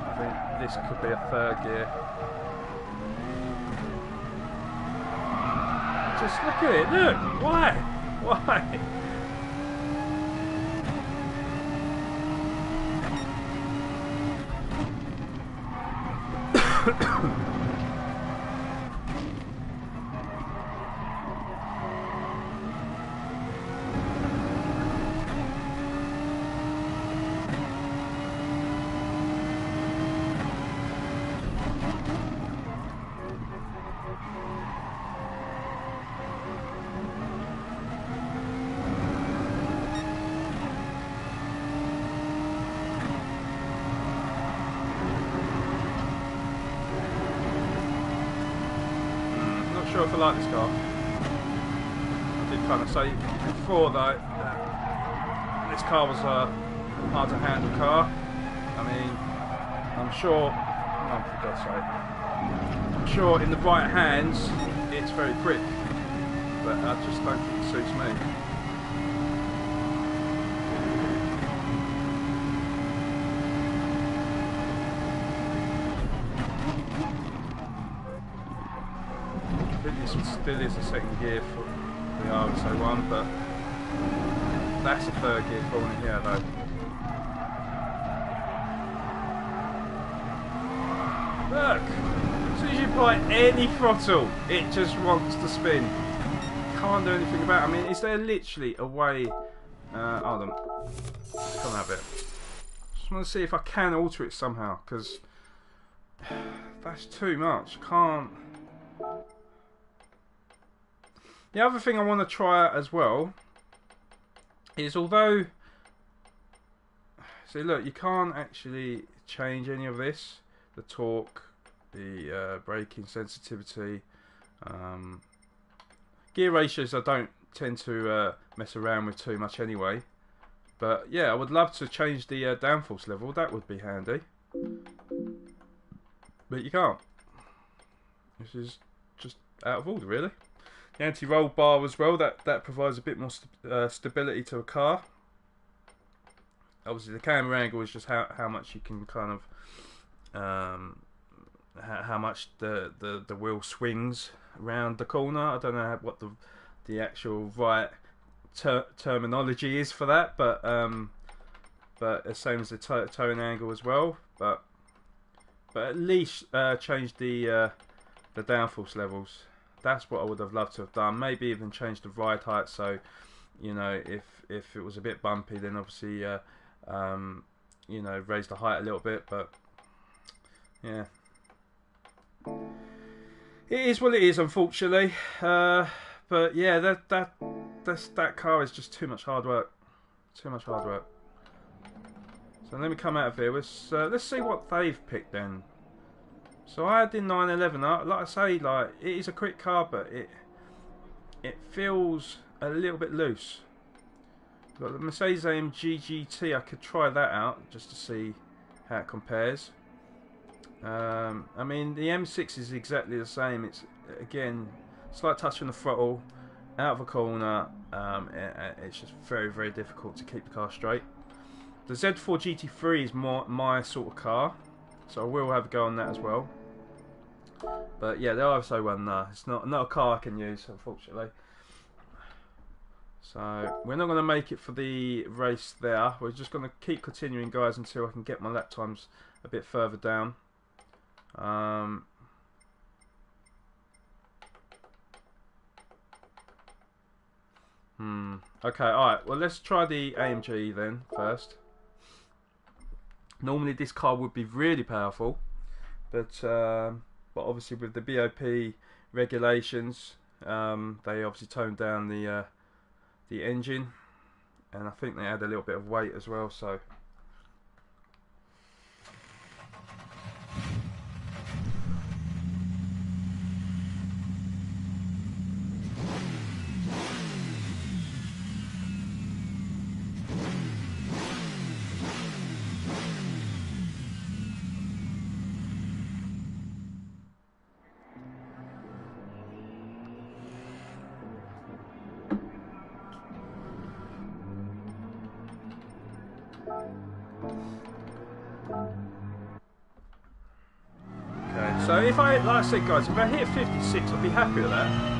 S1: I think this could be a 3rd gear. Just look at it, look! Why? Why? Sure if I like this car. I did kind of say before though that this car was a hard to handle car. I mean, I'm sure, oh for God's sake, I'm sure in the right hands it's very quick, but I just don't think it suits me. feel it's a second gear for the RSO one, but that's a third gear falling here though. Look, as soon as you apply any throttle, it just wants to spin. Can't do anything about it. I mean, is there literally a way? Hold on, let's come out a bit. Just want to see if I can alter it somehow, because that's too much. Can't. The other thing I want to try as well is, although, see, look, you can't actually change any of this. The torque, the braking sensitivity, gear ratios I don't tend to mess around with too much anyway. But yeah, I would love to change the downforce level. That would be handy. But you can't. This is just out of order, really. The anti-roll bar as well, that provides a bit more stability to a car. Obviously the camera angle is just how much you can kind of how much the wheel swings around the corner. I don't know what the actual right terminology is for that, but the same as the towing angle as well. But at least change the downforce levels. That's what I would have loved to have done. Maybe even change the ride height, so you know, if it was a bit bumpy, then obviously you know, raise the height a little bit. But yeah, it is what it is, unfortunately. But yeah, that car is just too much hard work. Too much hard work. So let me come out of here. Let's see what they've picked then. So I had the 911. Like I say, like, it is a quick car, but it feels a little bit loose. We've got the Mercedes AMG GT. I could try that out just to see how it compares. I mean, the M6 is exactly the same. It's, again, slight touch on the throttle, out of a corner. It's just very, very difficult to keep the car straight. The Z4 GT3 is more my sort of car, so I will have a go on that as well. But yeah, the RSO one, no, it's not a car I can use, unfortunately. So we're not going to make it for the race there. We're just going to keep continuing, guys, until I can get my lap times a bit further down. Okay, alright, well, let's try the AMG then first. Normally this car would be really powerful, but obviously with the BOP regulations, they obviously toned down the engine, and I think they add a little bit of weight as well. So so if I, like I said, guys, if I hit 56, I'll be happy with that.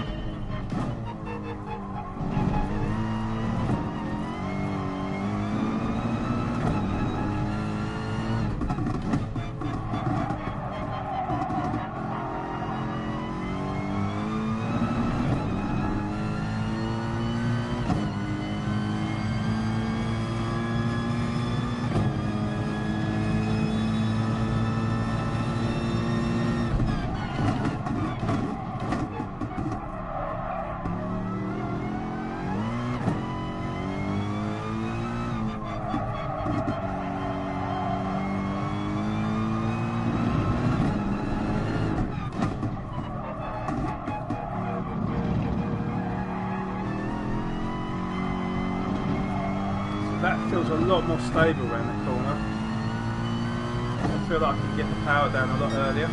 S1: That feels a lot more stable around the corner. I feel like I can get the power down a lot earlier.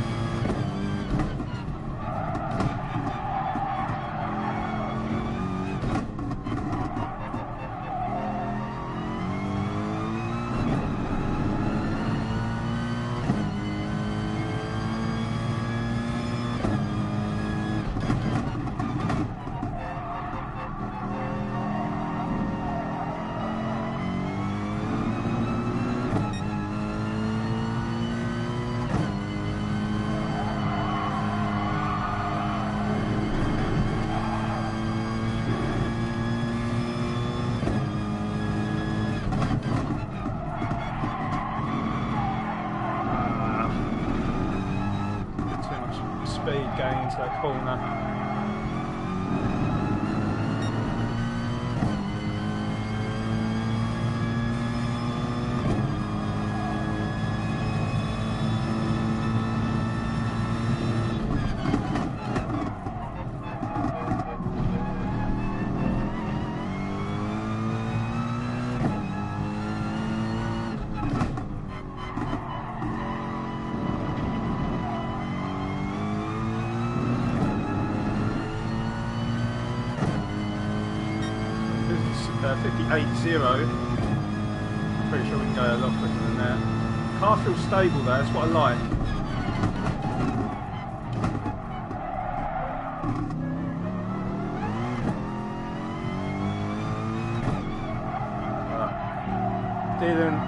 S1: into that corner. Pretty sure we can go a lot quicker than that. Car feels stable though, that's what I like. Didn't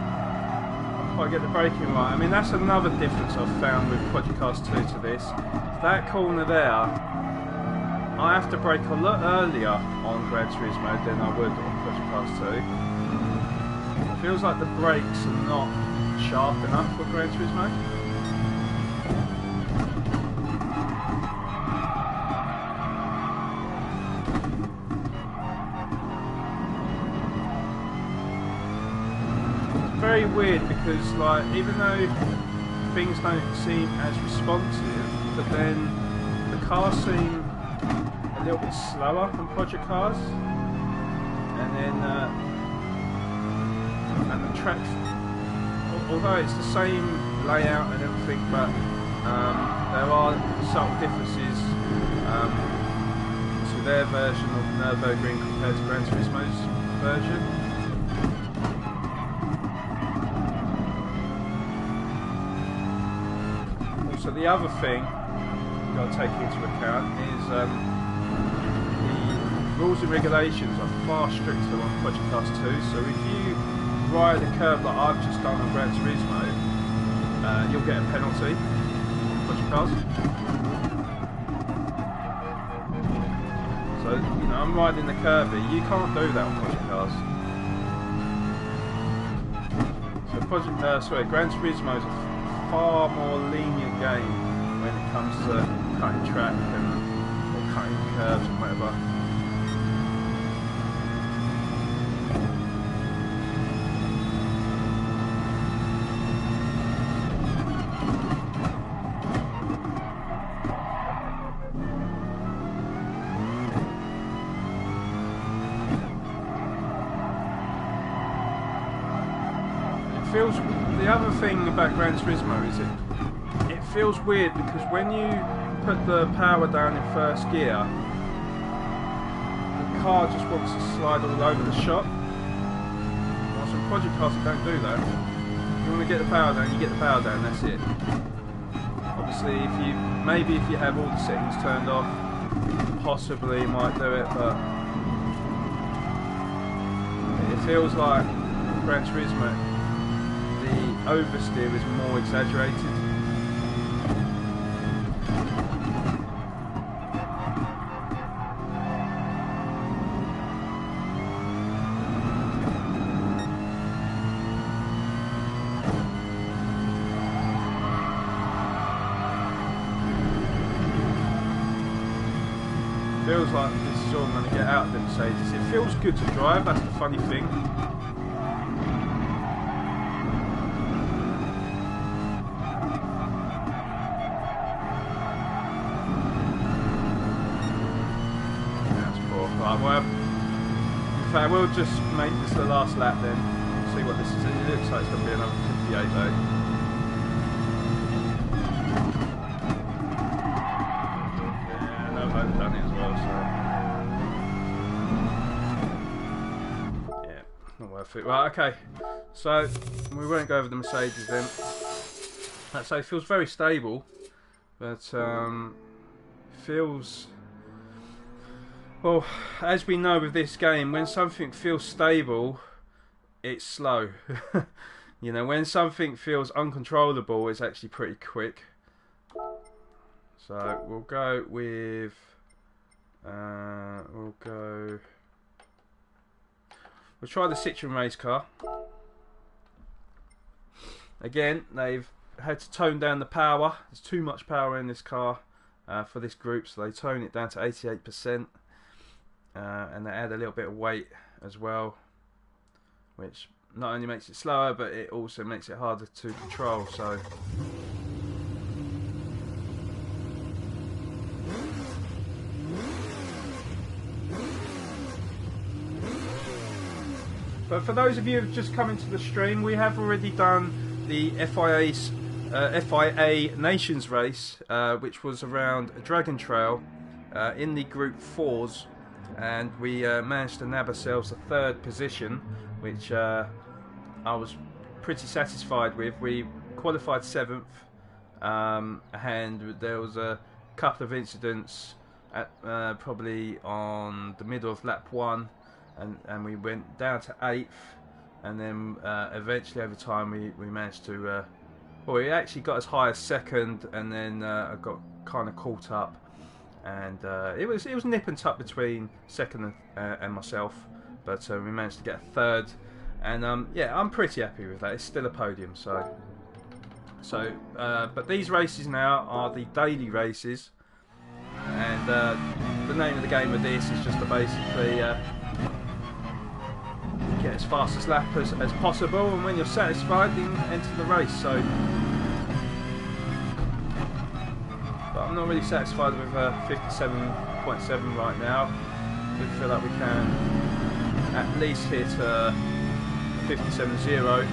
S1: quite get the braking right. I mean, that's another difference I've found with Project Cars 2 to this. That corner there, I have to brake a lot earlier on Gran Turismo than I would on Project Cars 2. It feels like the brakes are not sharp enough for Gran Turismo. It's very weird because, like, even though things don't seem as responsive, but then the cars seem a little bit slower than Project Cars, and then and the track, although it's the same layout and everything, but there are subtle differences to their version of Nürburgring compared to Gran Turismo's version. Also, the other thing you've got to take into account is the rules and regulations are far stricter on Project Cars 2, so if you ride a curve like I've just done on Gran Turismo, you'll get a penalty on Project Cars. So, you know, I'm riding the curve here, you can't do that on Project Cars. So Gran Turismo is a far more lenient game when it comes to cutting track and or cutting curves and whatever. The other thing about Gran Turismo is it feels weird because when you put the power down in first gear, the car just wants to slide all over the shop. Whilst in Project Cars you don't do that. If you want to get the power down, you get the power down, that's it. Obviously maybe if you have all the settings turned off, possibly you might do it, but it feels like Gran Turismo, oversteer is more exaggerated. Feels like this is all I'm going to get out of the Mercedes. It feels good to drive, that's the funny thing. We'll just make this the last lap then, see what this is. It looks like it's going to be another 58 though. Yeah, no, I've done it as well, so yeah, not worth it. Right, okay, so we won't go over the Mercedes then. Like I say, it feels very stable, but feels... Well, as we know with this game, when something feels stable, it's slow. You know, when something feels uncontrollable, it's actually pretty quick. So we'll go with, we'll try the Citroen race car. Again, they've had to tone down the power. There's too much power in this car. for this group, so they tone it down to 88%, and they add a little bit of weight as well, which not only makes it slower, but it also makes it harder to control. So but for those of you who've just come into the stream, we have already done the FIA Nations race, which was around Dragon Trail in the Group 4s, and we managed to nab ourselves a 3rd position, which I was pretty satisfied with. We qualified 7th, and there was a couple of incidents at probably on the middle of lap 1, and we went down to 8th, and then eventually over time we managed to well, we actually got as high as 2nd, and then I got kind of caught up, and it was nip and tuck between 2nd and myself, but we managed to get a 3rd, and yeah, I'm pretty happy with that. It's still a podium. But these races now are the daily races, and the name of the game of this is just to basically get as fast as lap as possible, and when you're satisfied, then enter the race. So, but I'm not really satisfied with 57.7 right now. I feel like we can at least hit 57.0.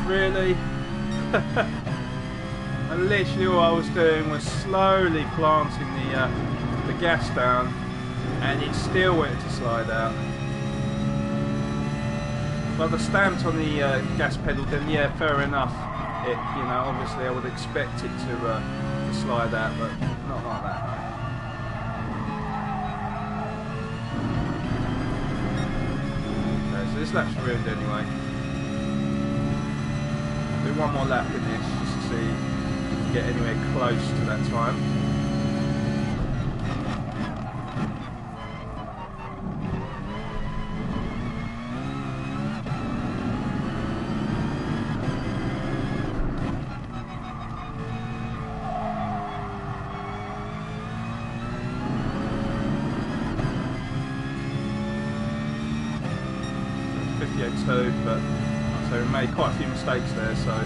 S1: Really, and literally all I was doing was slowly planting the gas down, and it still went to slide out. If I'd have stamped on the gas pedal, then yeah, fair enough. It, you know, obviously I would expect it to slide out, but not like that. Okay, so this lap's ruined anyway. Do one more lap in this just to see if we can get anywhere close to that time. But so we made quite a few mistakes there, so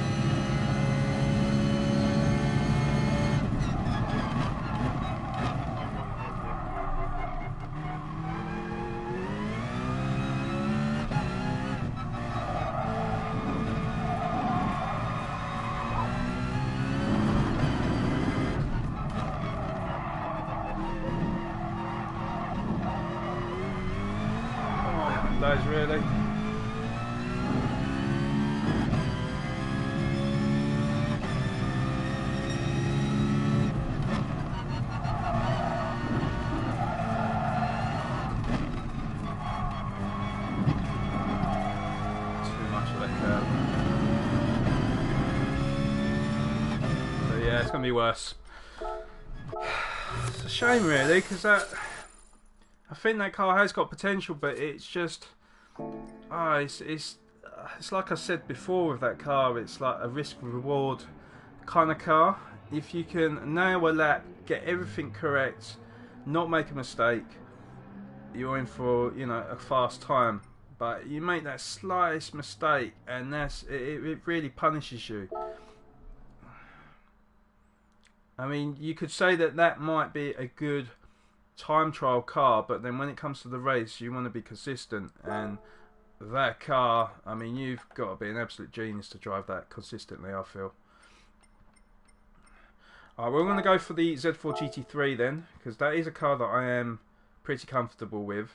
S1: those really. It's going to be worse. It's a shame really, because I think that car has got potential, but it's just it's like I said before with that car, it's like a risk reward kind of car. If you can nail a lap, get everything correct, not make a mistake, you're in for, you know, a fast time. But you make that slightest mistake, and it really punishes you. I mean, you could say that that might be a good time trial car, but then when it comes to the race, you want to be consistent. And that car, I mean, you've got to be an absolute genius to drive that consistently, I feel. Alright, we're going to go for the Z4 GT3 then, because that is a car that I am pretty comfortable with.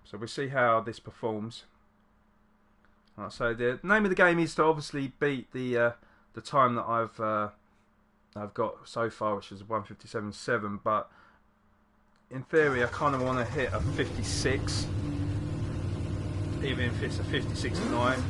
S1: So we'll see how this performs. Right, so the name of the game is to obviously beat the time that I've got so far, which is 1:57.7. But in theory, I kind of want to hit a 56, even if it's a 56.9.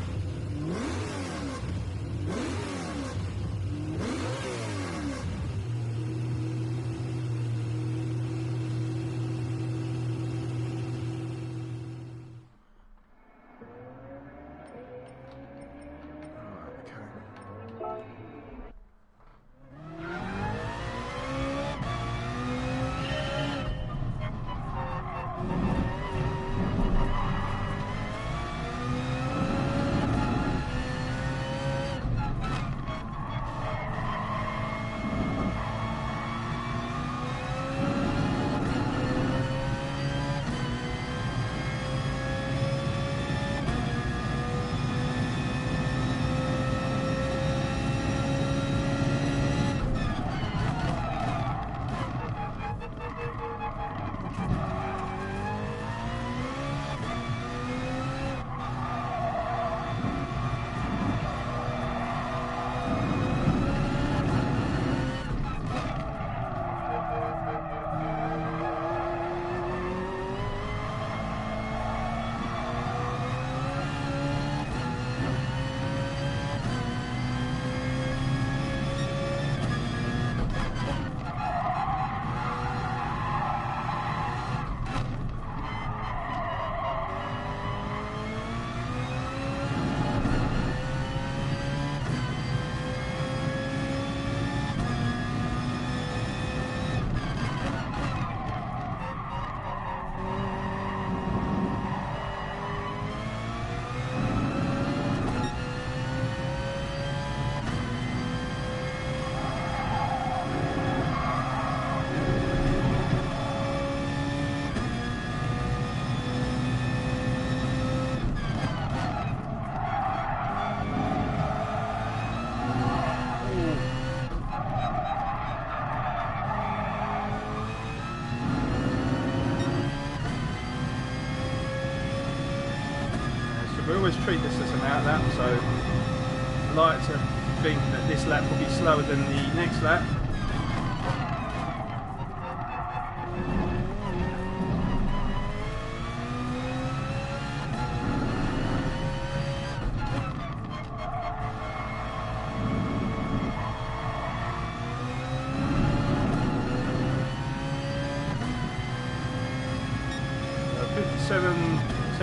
S1: We always treat this as an out lap, so I like to think that this lap will be slower than the next lap.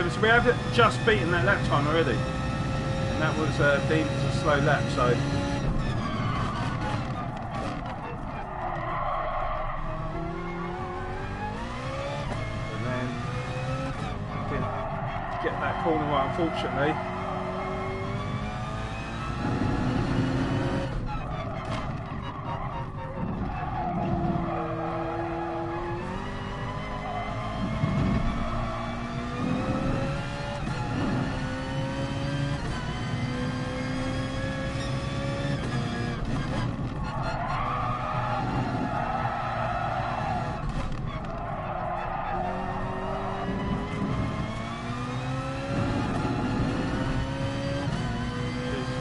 S1: So we have just beaten that lap time already, and that was deemed as a slow lap. So and then didn't get that corner right, unfortunately.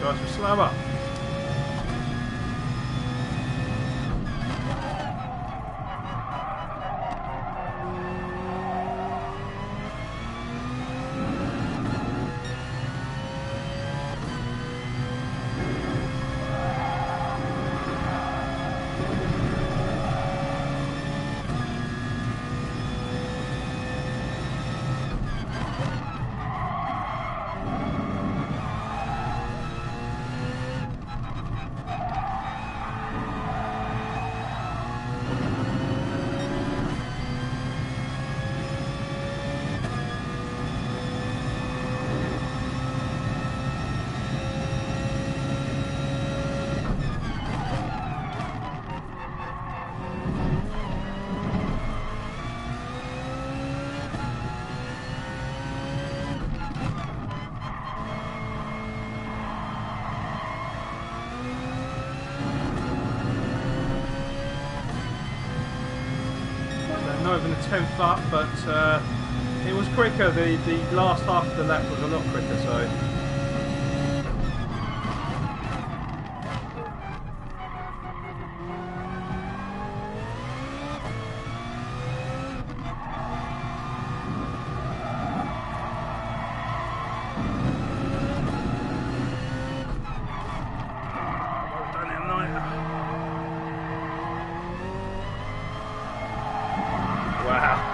S1: Guys were slower. slower than the 10th up, but it was quicker. The last half of the lap was a lot quicker, so.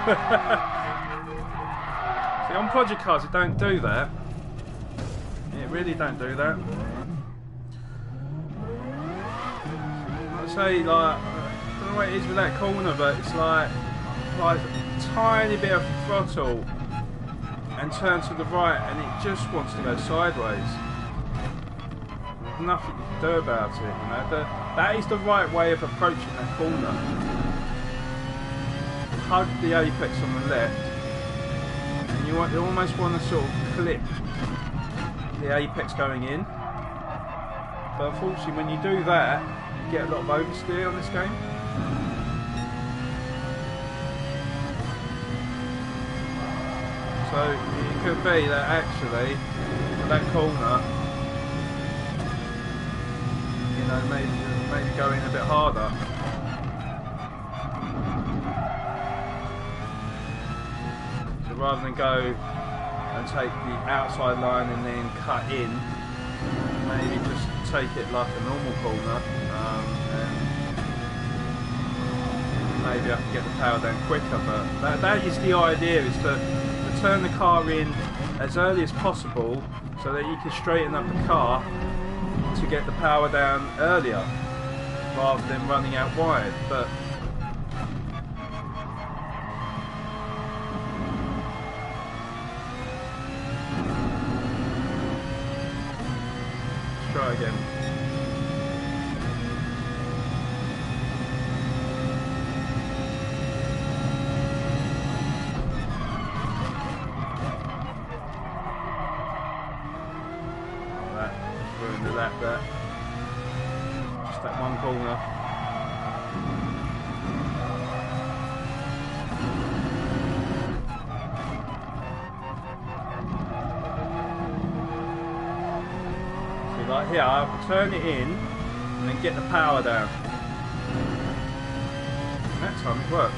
S1: See, on project cars it don't do that. It really don't do that. I'd say, like, I don't know what it is with that corner, but it's like a tiny bit of throttle and turn to the right and it just wants to go sideways. There's nothing you can do about it, you know. That is the right way of approaching that corner. Hug the apex on the left, and you almost want to sort of clip the apex going in. But unfortunately, when you do that, you get a lot of oversteer on this game. So it could be that actually that corner, you know, maybe go in a bit harder. Rather than go and take the outside line and then cut in, maybe just take it like a normal corner, and maybe I can get the power down quicker. But that is the idea, is to turn the car in as early as possible so that you can straighten up the car to get the power down earlier rather than running out wide. But try again. Oh, that just ruined the lap there. Just that one corner. Like here, I'll turn it in and then get the power down. And that time it worked.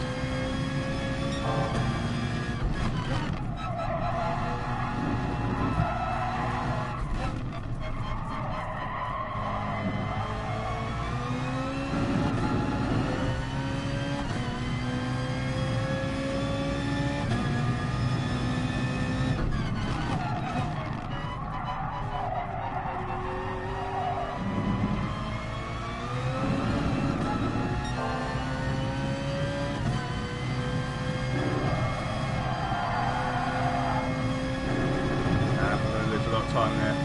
S1: Time there.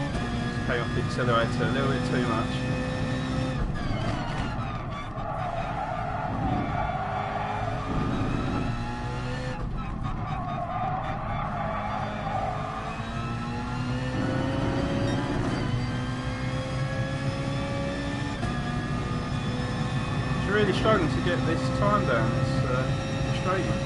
S1: Just came off the accelerator a little bit too much. It's really struggling to get this time down. It's frustrating.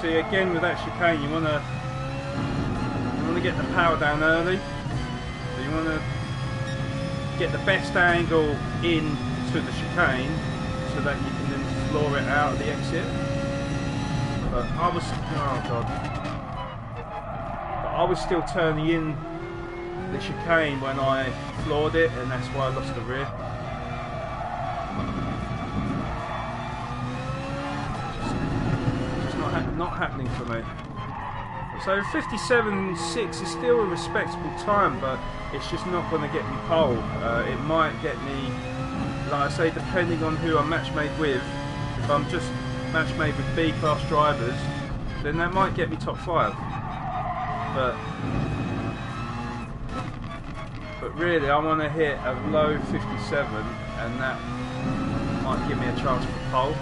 S1: See, again with that chicane, you want to get the power down early. So you want to get the best angle into the chicane so that you can then floor it out at the exit. But I was still turning in the chicane when I floored it, and that's why I lost the rear. Not happening for me. So 57.6 is still a respectable time, but it's just not going to get me pole. It might get me, like I say, depending on who I'm match made with. If I'm just match made with B class drivers, then that might get me top 5. But really, I want to hit a low 57, and that might give me a chance for pole.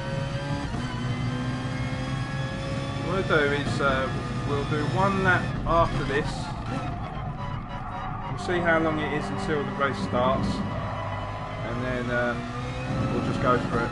S1: What we'll do is we'll do one lap after this. We'll see how long it is until the race starts, and then we'll just go for it.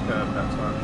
S1: Curve that time.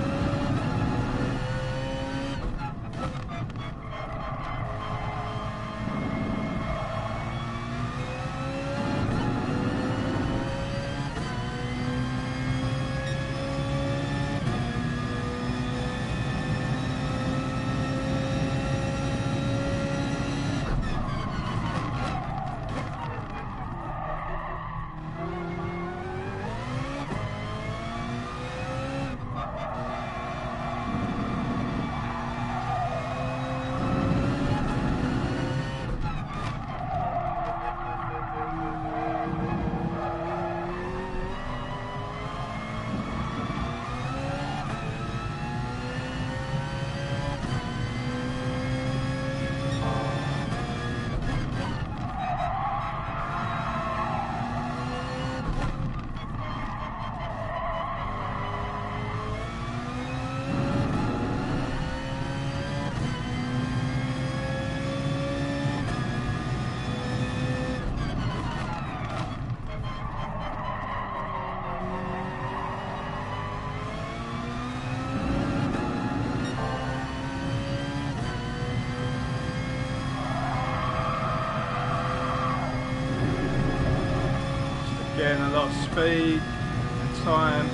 S1: Getting a lot of speed and time.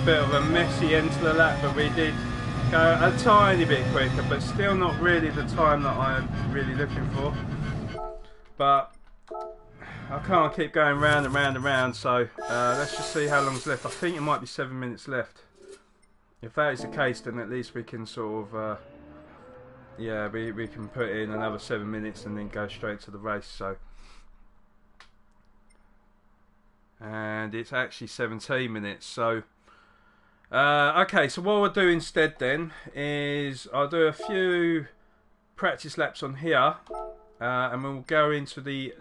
S1: Bit of a messy end to the lap, but we did go a tiny bit quicker, but still not really the time that I'm really looking for. But I can't keep going round and round and round, so let's just see how long's left. I think it might be 7 minutes left. If that is the case, then at least we can sort of yeah, we can put in another 7 minutes and then go straight to the race. So, and it's actually 17 minutes, so okay, so what we'll do instead then is I'll do a few practice laps on here, and we'll go into the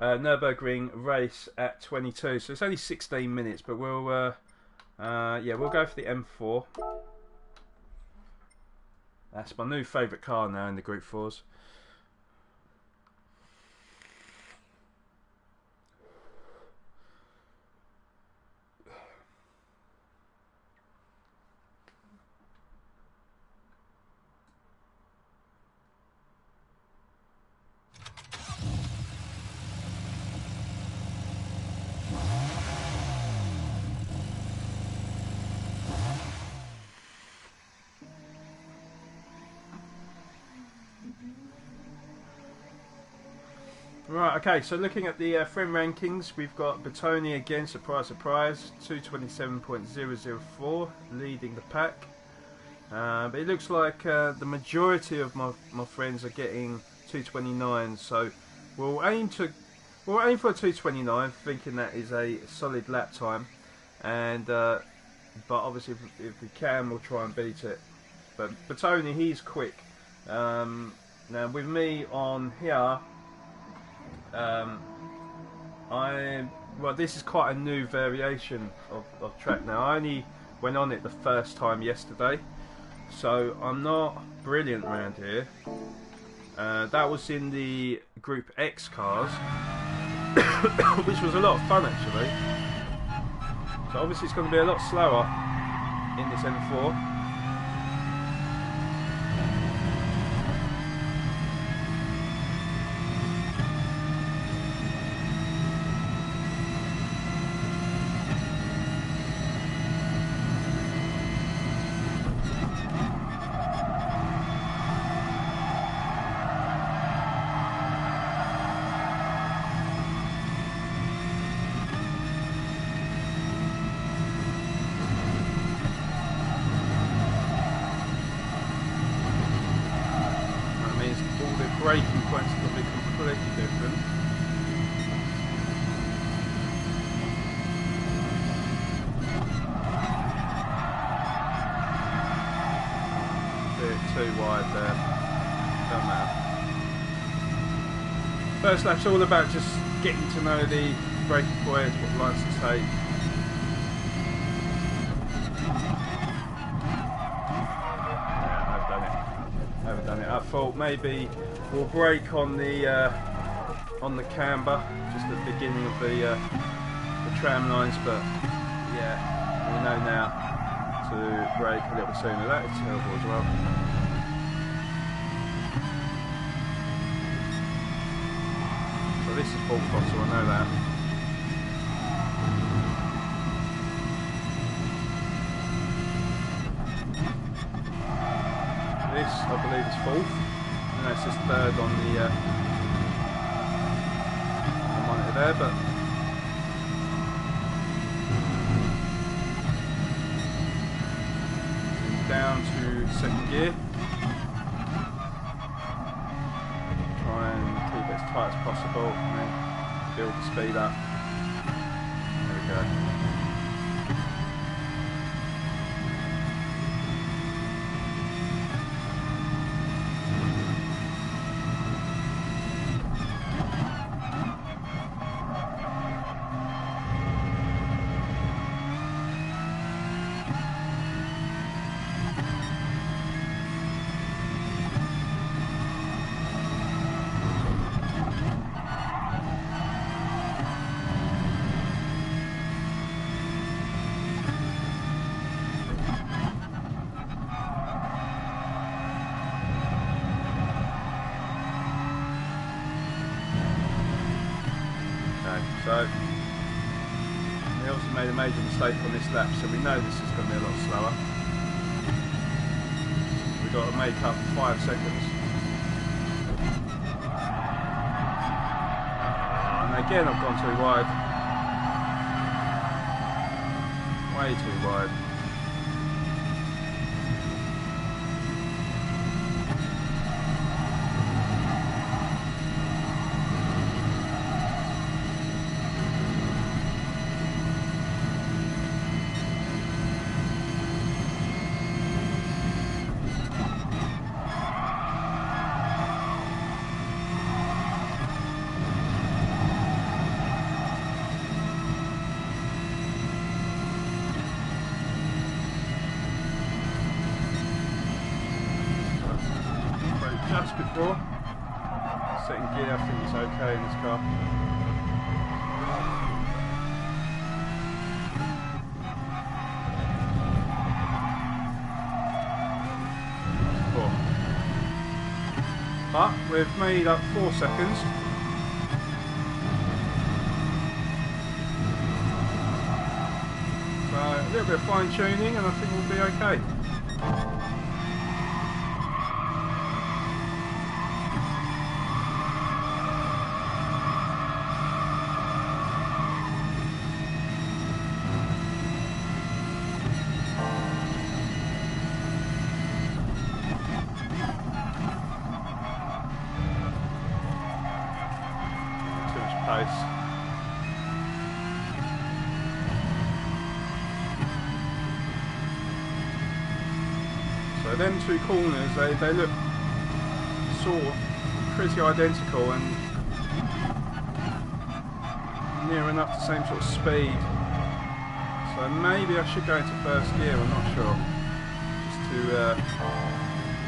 S1: Nürburgring race at 22. So it's only 16 minutes, but we'll yeah, we'll go for the M4. That's my new favourite car now in the Group 4s. Right, okay, so looking at the friend rankings, we've got Bertoni again, surprise, surprise, 227.004, leading the pack. But it looks like the majority of my friends are getting 229, so we'll aim for a 229, thinking that is a solid lap time. And but obviously, if we can, we'll try and beat it. But Bertoni, he's quick. Now with me on here. well, this is quite a new variation of track now. I only went on it the first time yesterday, so I'm not brilliant around here. That was in the Group X cars, which was a lot of fun actually. So obviously it's going to be a lot slower in this M4. Braking points are going to be completely different. Bit too wide there. Don't matter. First lap's all about just getting to know the braking points, what lines to take. Yeah, I've done it. I thought maybe we'll brake on the camber just at the beginning of the tram lines, but yeah, we know now to brake a little bit sooner. That is terrible as well. So this is full throttle, I know that. This, I believe, is fourth. And that's just third on the monitor there, but down to second gear. Try and keep it as tight as possible and then build the speed up. There we go. So we obviously made a major mistake on this lap, so we know this is going to be a lot slower. We've got to make up 5 seconds. And again I've gone too wide. Way too wide. Just before second gear, I think it's okay in this car. But we've made up 4 seconds. So a little bit of fine tuning and I think we'll be okay. Pace. So them 2 corners, they look sort of pretty identical, and near enough the same sort of speed. So maybe I should go into first gear, I'm not sure. Just to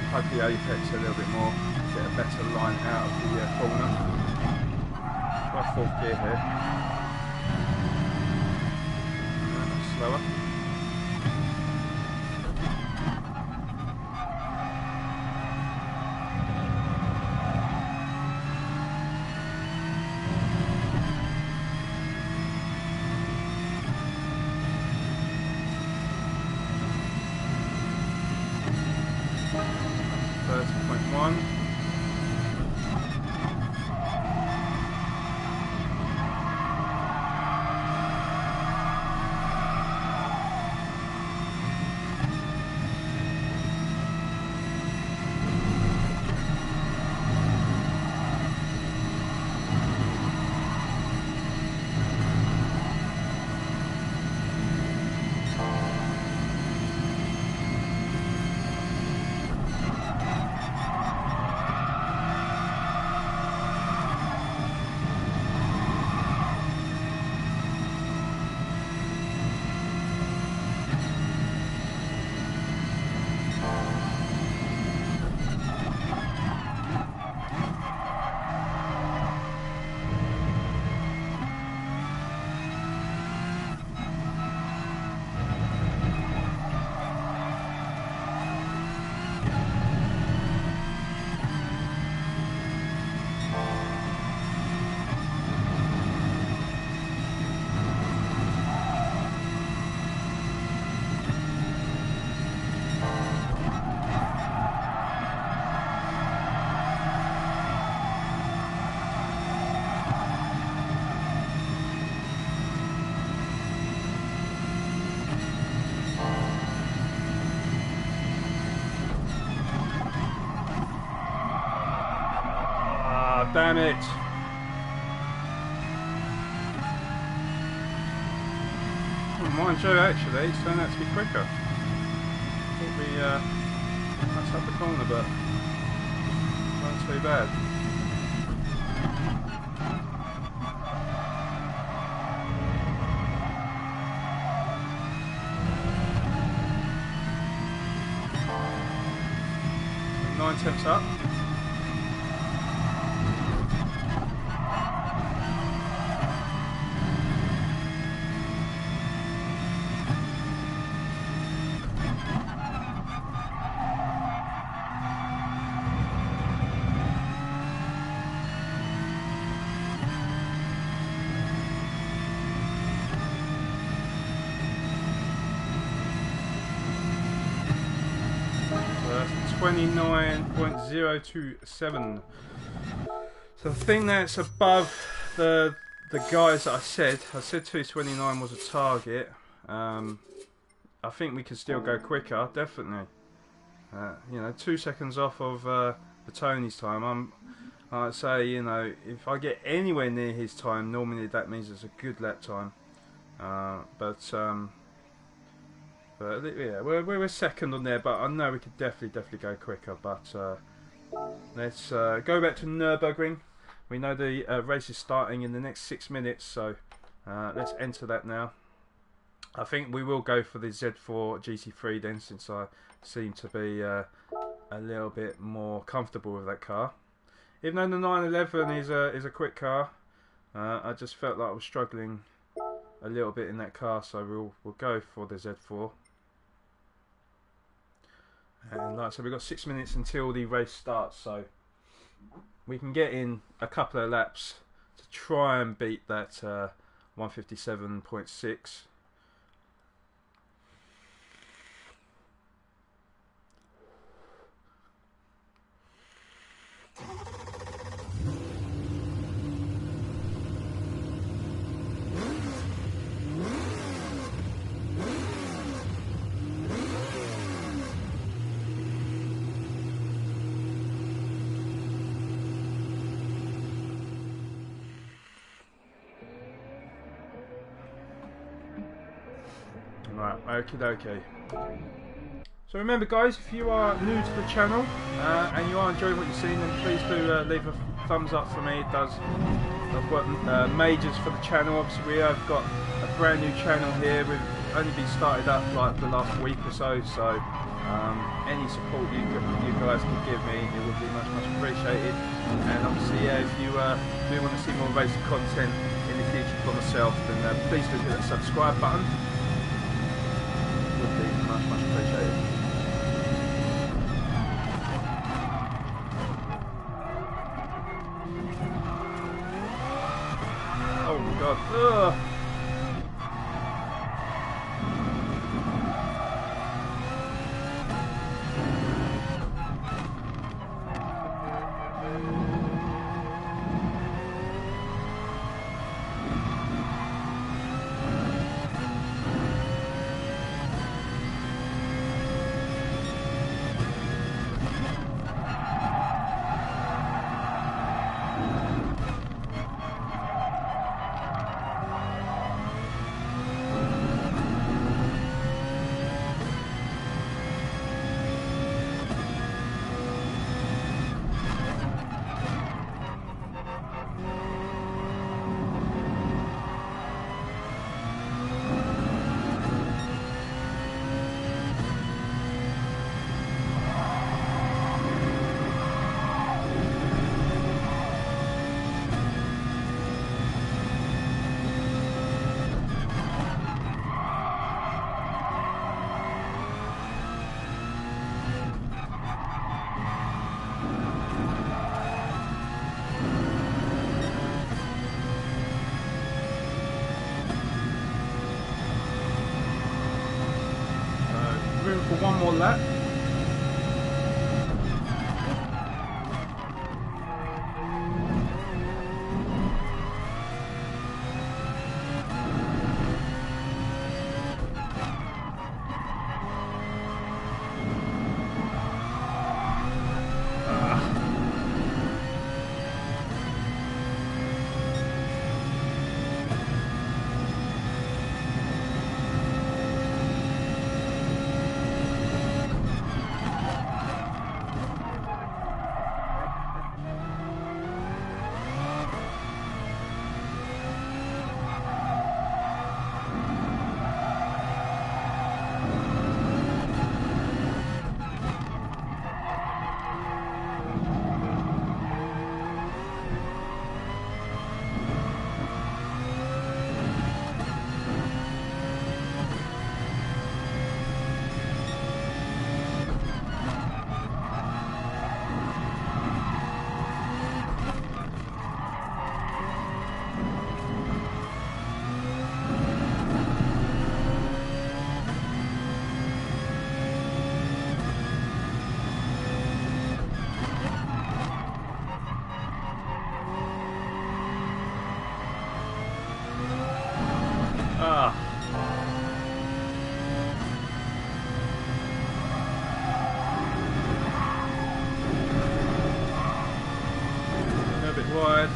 S1: hug the apex a little bit more, get a better line out of the corner. Try fourth gear here. That's slower. Damn it! Well, mind you, actually, it's turned out to be quicker. Thought we messed up the corner, but not too bad. So 9 tenths up. So that's 29.027. So I think that's above the guys that I said 229 was a target. I think we could still go quicker, definitely. You know, 2 seconds off of the Tony's time. I'd say, you know, if I get anywhere near his time, normally that means it's a good lap time. But yeah, we're second on there, but I know we could definitely go quicker. But let's go back to Nürburgring. We know the race is starting in the next 6 minutes, so let's enter that now. I think we will go for the Z4 GT3 then, since I seem to be a little bit more comfortable with that car. Even though the 911 is a quick car, I just felt like I was struggling a little bit in that car, so we'll go for the Z4. And like I said, we've got 6 minutes until the race starts, so we can get in a couple of laps to try and beat that 157.6. Right, okie dokie. So remember guys, if you are new to the channel and you are enjoying what you're seeing, then please do leave a thumbs up for me. It does I've got majors for the channel. Obviously we have got a brand new channel here. We've only been started up like the last week or so, so any support you guys can give me, it would be much appreciated. And obviously, yeah, if you do want to see more racing content in the future for myself, then please do hit that subscribe button. It would be much appreciated. Oh my god. Ugh. Room for one more lap. A bit wide.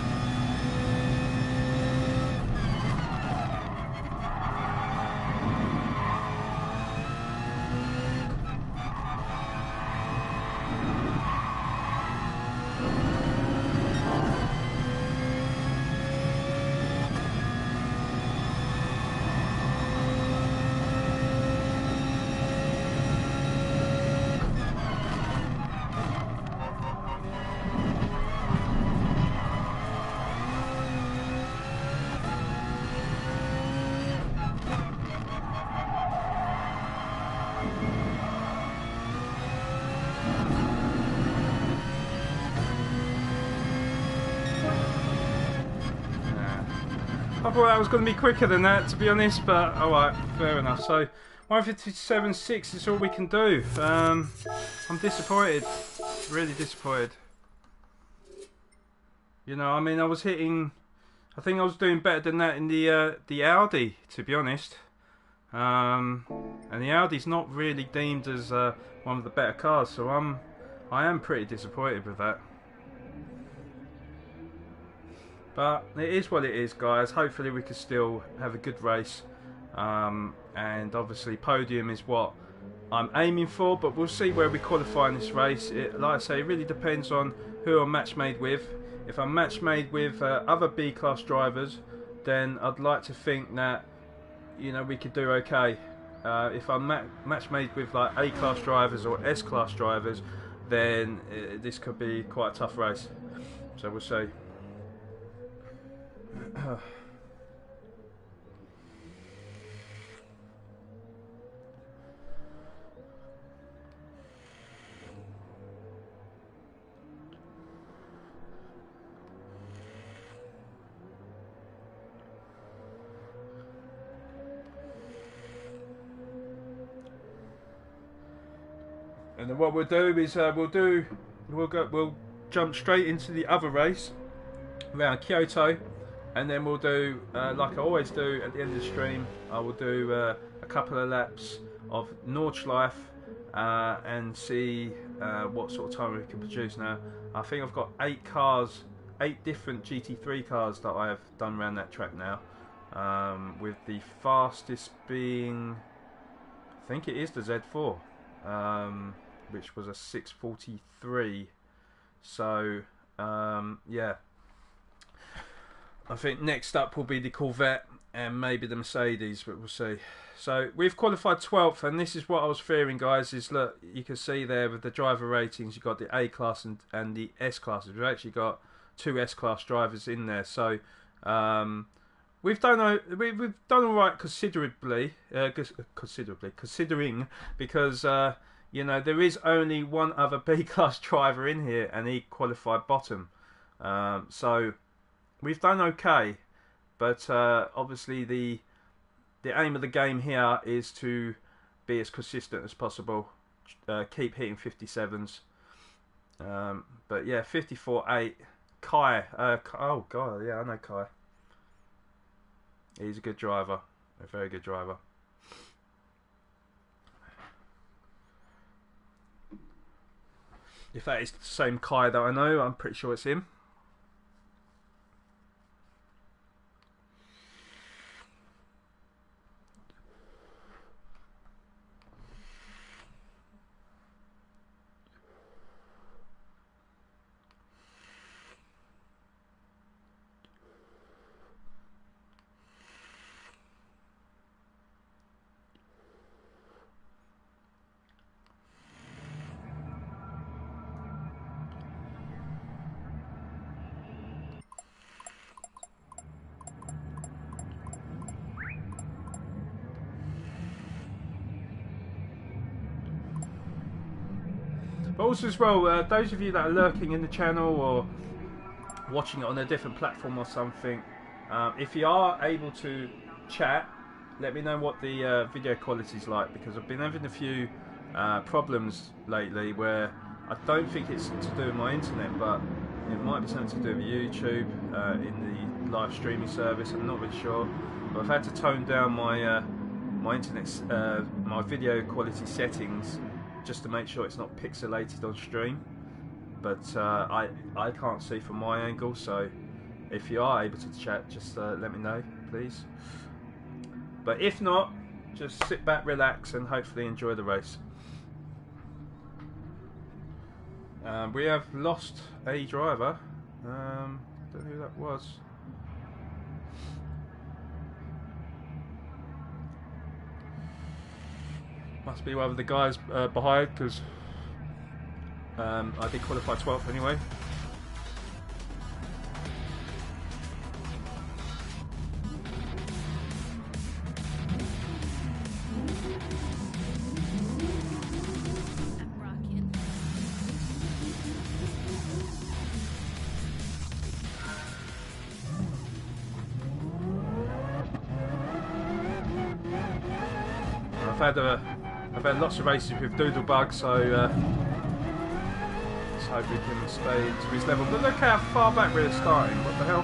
S1: I thought that was going to be quicker than that, to be honest, but alright, fair enough. So 1:57.6 is all we can do. I'm disappointed, really disappointed. You know, I mean, I think I was doing better than that in the Audi, to be honest. And the Audi's not really deemed as one of the better cars, so I am pretty disappointed with that. But it is what it is, guys. Hopefully we can still have a good race, and obviously podium is what I'm aiming for, but we'll see where we qualify in this race. Like I say, it really depends on who I'm match made with. if I'm match made with other B class drivers, then I'd like to think that, you know, we could do okay. If I'm match made with like A class drivers or S class drivers, then this could be quite a tough race. So we'll see. And then what we'll do is we'll jump straight into the other race around Kyoto, and then we'll do like I always do at the end of the stream. I will do a couple of laps of Nordschleife and see what sort of time we can produce. Now I think I've got 8 different GT3 cars that I have done around that track now, with the fastest being, I think it is the Z4. Which was a 6:43. So yeah, I think next up will be the Corvette and maybe the Mercedes, but we'll see. So we've qualified 12th, and this is what I was fearing, guys. Is look, you can see there with the driver ratings, you've got the A class and the S classes. We've actually got 2 S class drivers in there, so we've done all right considerably, considering, because you know, there is only one other B class driver in here, and he qualified bottom. So we've done okay, but obviously the aim of the game here is to be as consistent as possible, keep hitting 57s. But yeah, 54.8. Kai, oh god, yeah, I know Kai. He's a good driver, a very good driver. If that is the same Kai that I know, I'm pretty sure it's him. But also as well, those of you that are lurking in the channel or watching it on a different platform or something, if you are able to chat, let me know what the video quality is like, because I've been having a few problems lately where I don't think it's to do with my internet, but it might be something to do with YouTube in the live streaming service. I'm not really sure, but I've had to tone down my my internet's my video quality settings just to make sure it's not pixelated on stream. But I can't see from my angle, so if you are able to chat, just let me know, please. But if not, just sit back, relax, and hopefully enjoy the race. We have lost a driver. Don't know who that was. Must be one of the guys behind, because I did qualify 12th anyway. I've had lots of races with Doodlebug, so let's hope we can stay to his level. But look how far back we're starting. What the hell?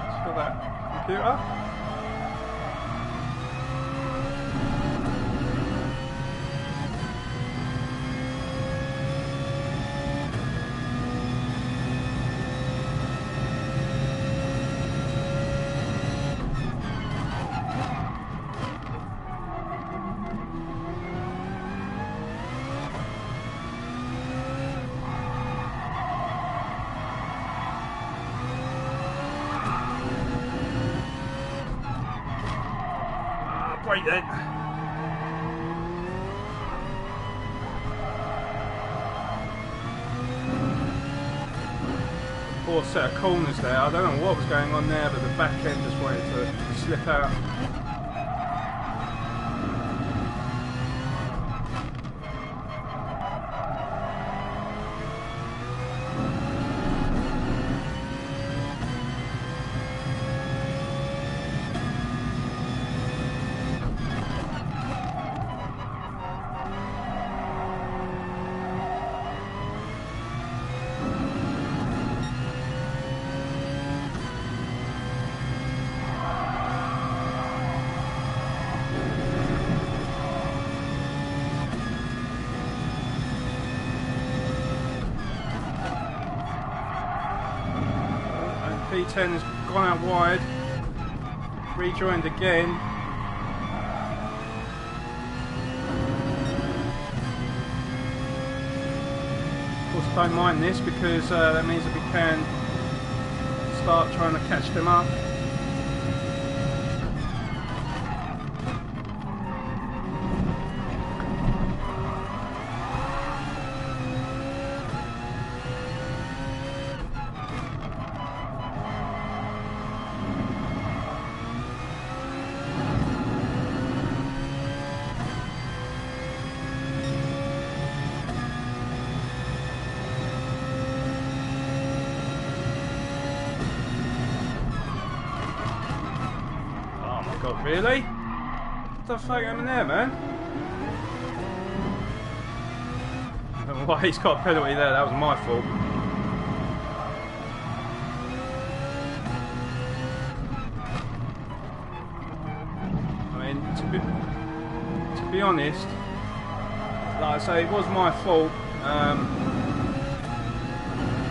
S1: Let's got that computer. brake then. Poor set of corners there. I don't know what was going on there, but the back end just wanted to slip out. P10 has gone out wide, rejoined again. Of course, don't mind this because that means that we can start trying to catch them up. God, really? What the fuck happened there, man? I don't know why he's got a penalty there, that was my fault. I mean, to be honest, like I say, it was my fault.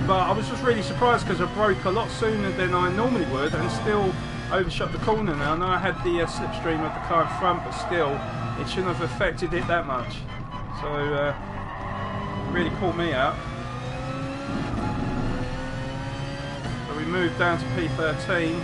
S1: But I was just really surprised because I broke a lot sooner than I normally would and still overshot the corner. Now I know I had the slipstream of the car in front, but still it shouldn't have affected it that much, so it really caught me out. So we moved down to P13.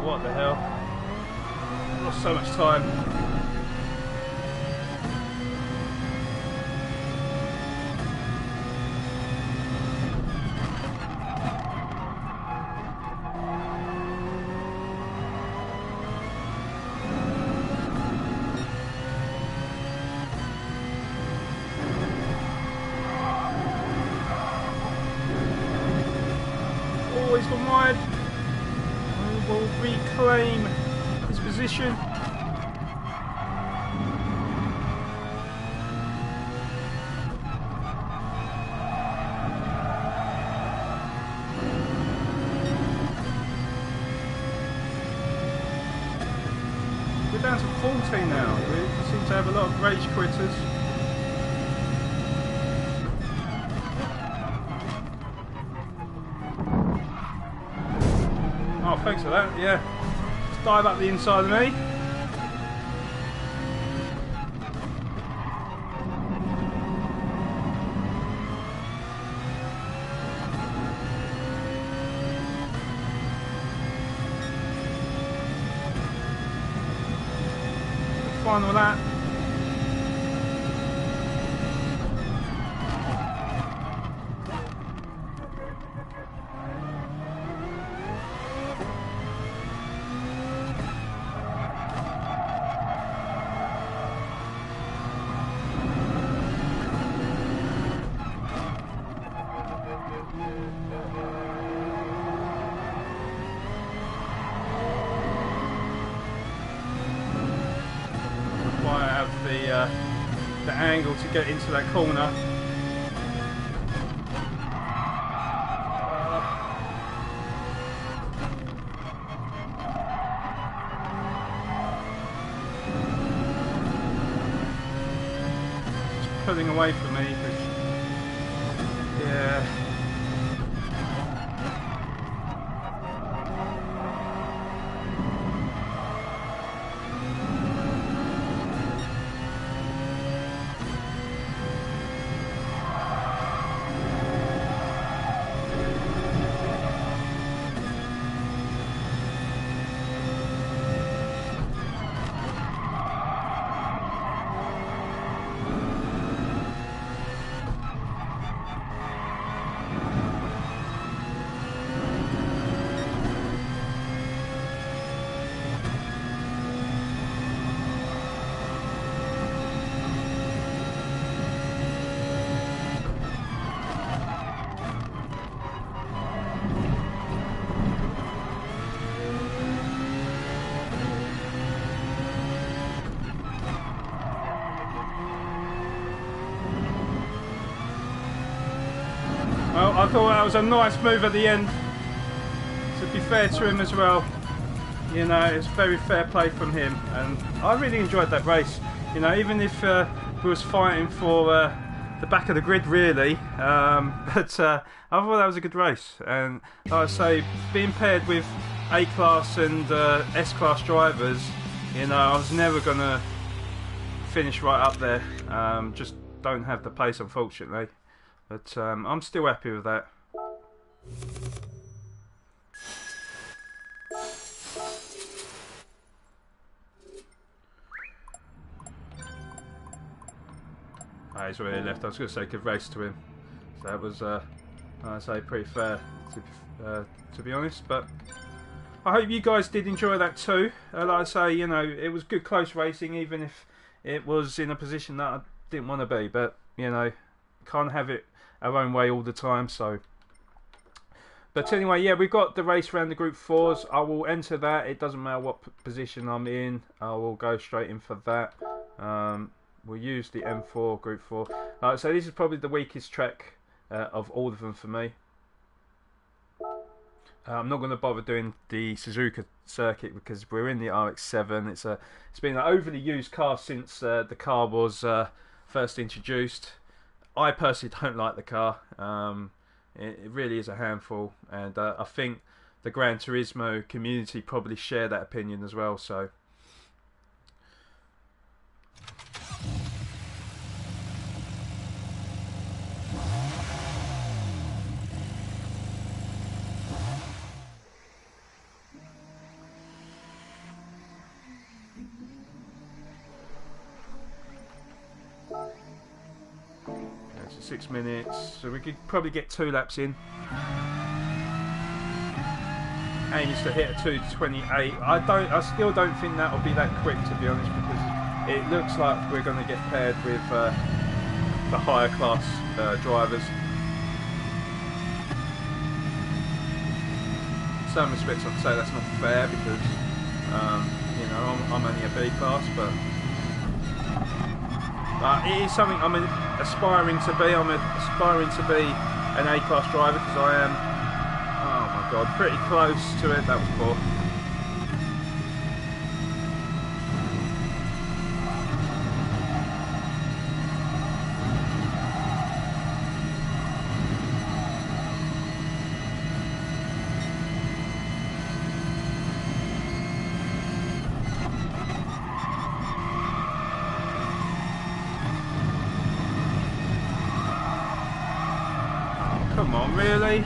S1: What the hell? I lost so much time. Oh, he's gone wide. Will reclaim his position. we're down to 14 now. We seem to have a lot of rage quitters. Oh, thanks for that. Yeah, just dive up the inside of me. Final lap. The angle to get into that corner. Just pulling away from me, yeah. Well, I thought that was a nice move at the end. To be fair to him as well, you know, it's very fair play from him, and I really enjoyed that race. You know, even if we was fighting for the back of the grid, really, but I thought that was a good race. And like I say, being paired with A-class and S-class drivers, you know, I was never gonna finish right up there. Just don't have the pace, unfortunately. But I'm still happy with that. Ah, he's already left. I was going to say good race to him. So that was, I'd say, pretty fair, to be honest. But I hope you guys did enjoy that too. Like I say, you know, it was good close racing, even if it was in a position that I didn't want to be. But, you know, can't have it our own way all the time. So, but anyway, yeah, we've got the race around the Group 4s. I will enter that. It doesn't matter what position I'm in. I will go straight in for that. We'll use the M4 Group 4. So this is probably the weakest track of all of them for me. I'm not going to bother doing the Suzuka circuit because we're in the RX-7. It's been an overly used car since the car was first introduced. I personally don't like the car. It really is a handful, and I think the Gran Turismo community probably share that opinion as well. So. So 6 minutes, so we could probably get 2 laps in. Aim is to hit a 2:28. I still don't think that will be that quick, to be honest, because it looks like we're going to get paired with the higher class drivers. In some respects, I'd say that's not fair because you know, I'm only a B class, but it is something I'm aspiring to be. I'm aspiring to be an A-class driver because I am, oh my god, pretty close to it. That was poor. really?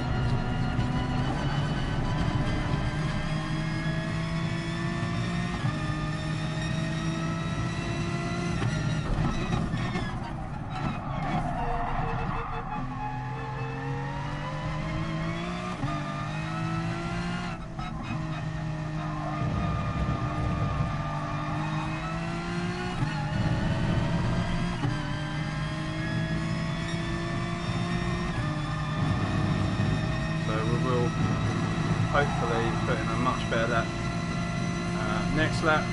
S1: Hopefully put in a much better lap next lap.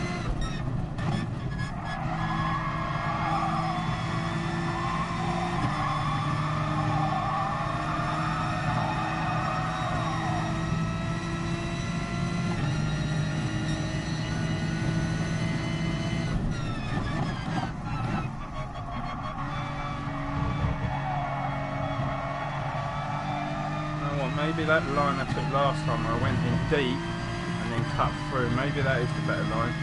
S1: Maybe that line I took last time where I went in deep and then cut through, maybe that is the better line.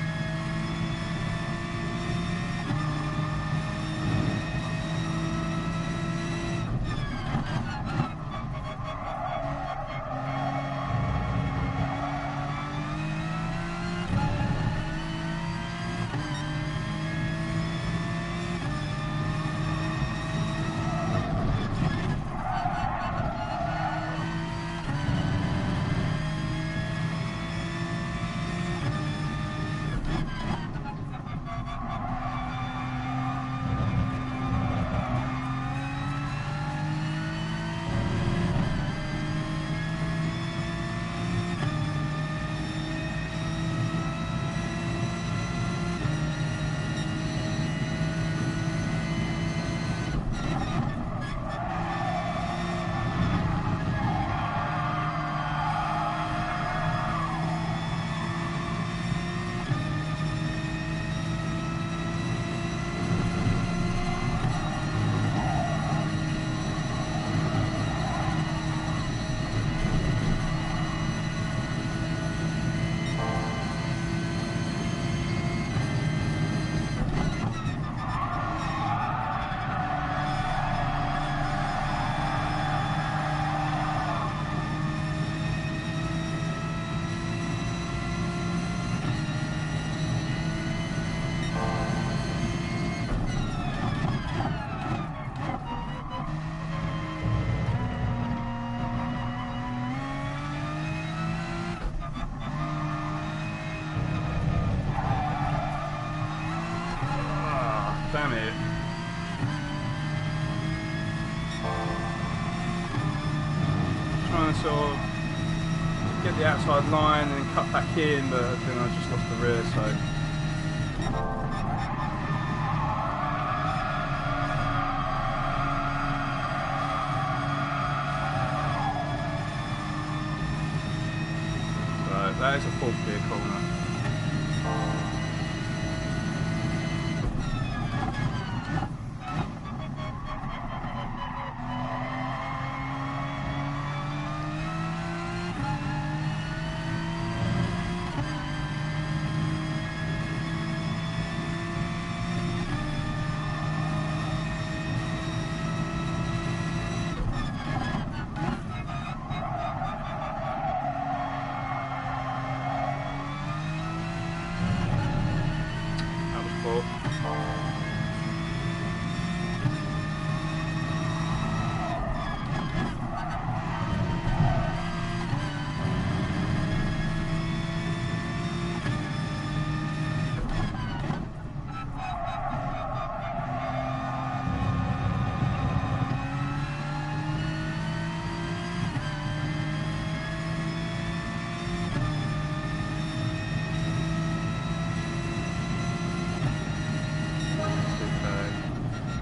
S1: Damn it. Trying to sort of get the outside line and cut back in, but then I just lost the rear, so. So that is a fourth gear corner.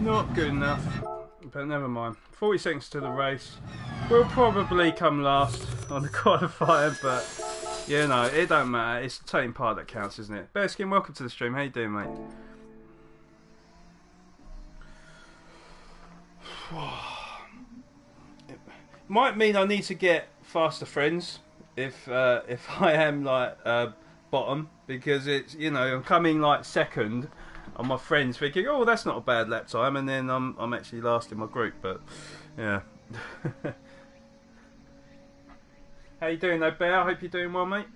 S1: Not good enough, but never mind. 40 seconds to the race. We'll probably come last on the qualifier, but yeah, no, it don't matter. It's taking part that counts, isn't it? Bearskin, welcome to the stream. How you doing, mate? It might mean I need to get faster friends if I am like bottom, because it's, you know, I'm coming like second. And my friends thinking, oh, that's not a bad lap time, and then I'm actually last in my group. But yeah. How you doing though, Bear? I hope you're doing well, mate.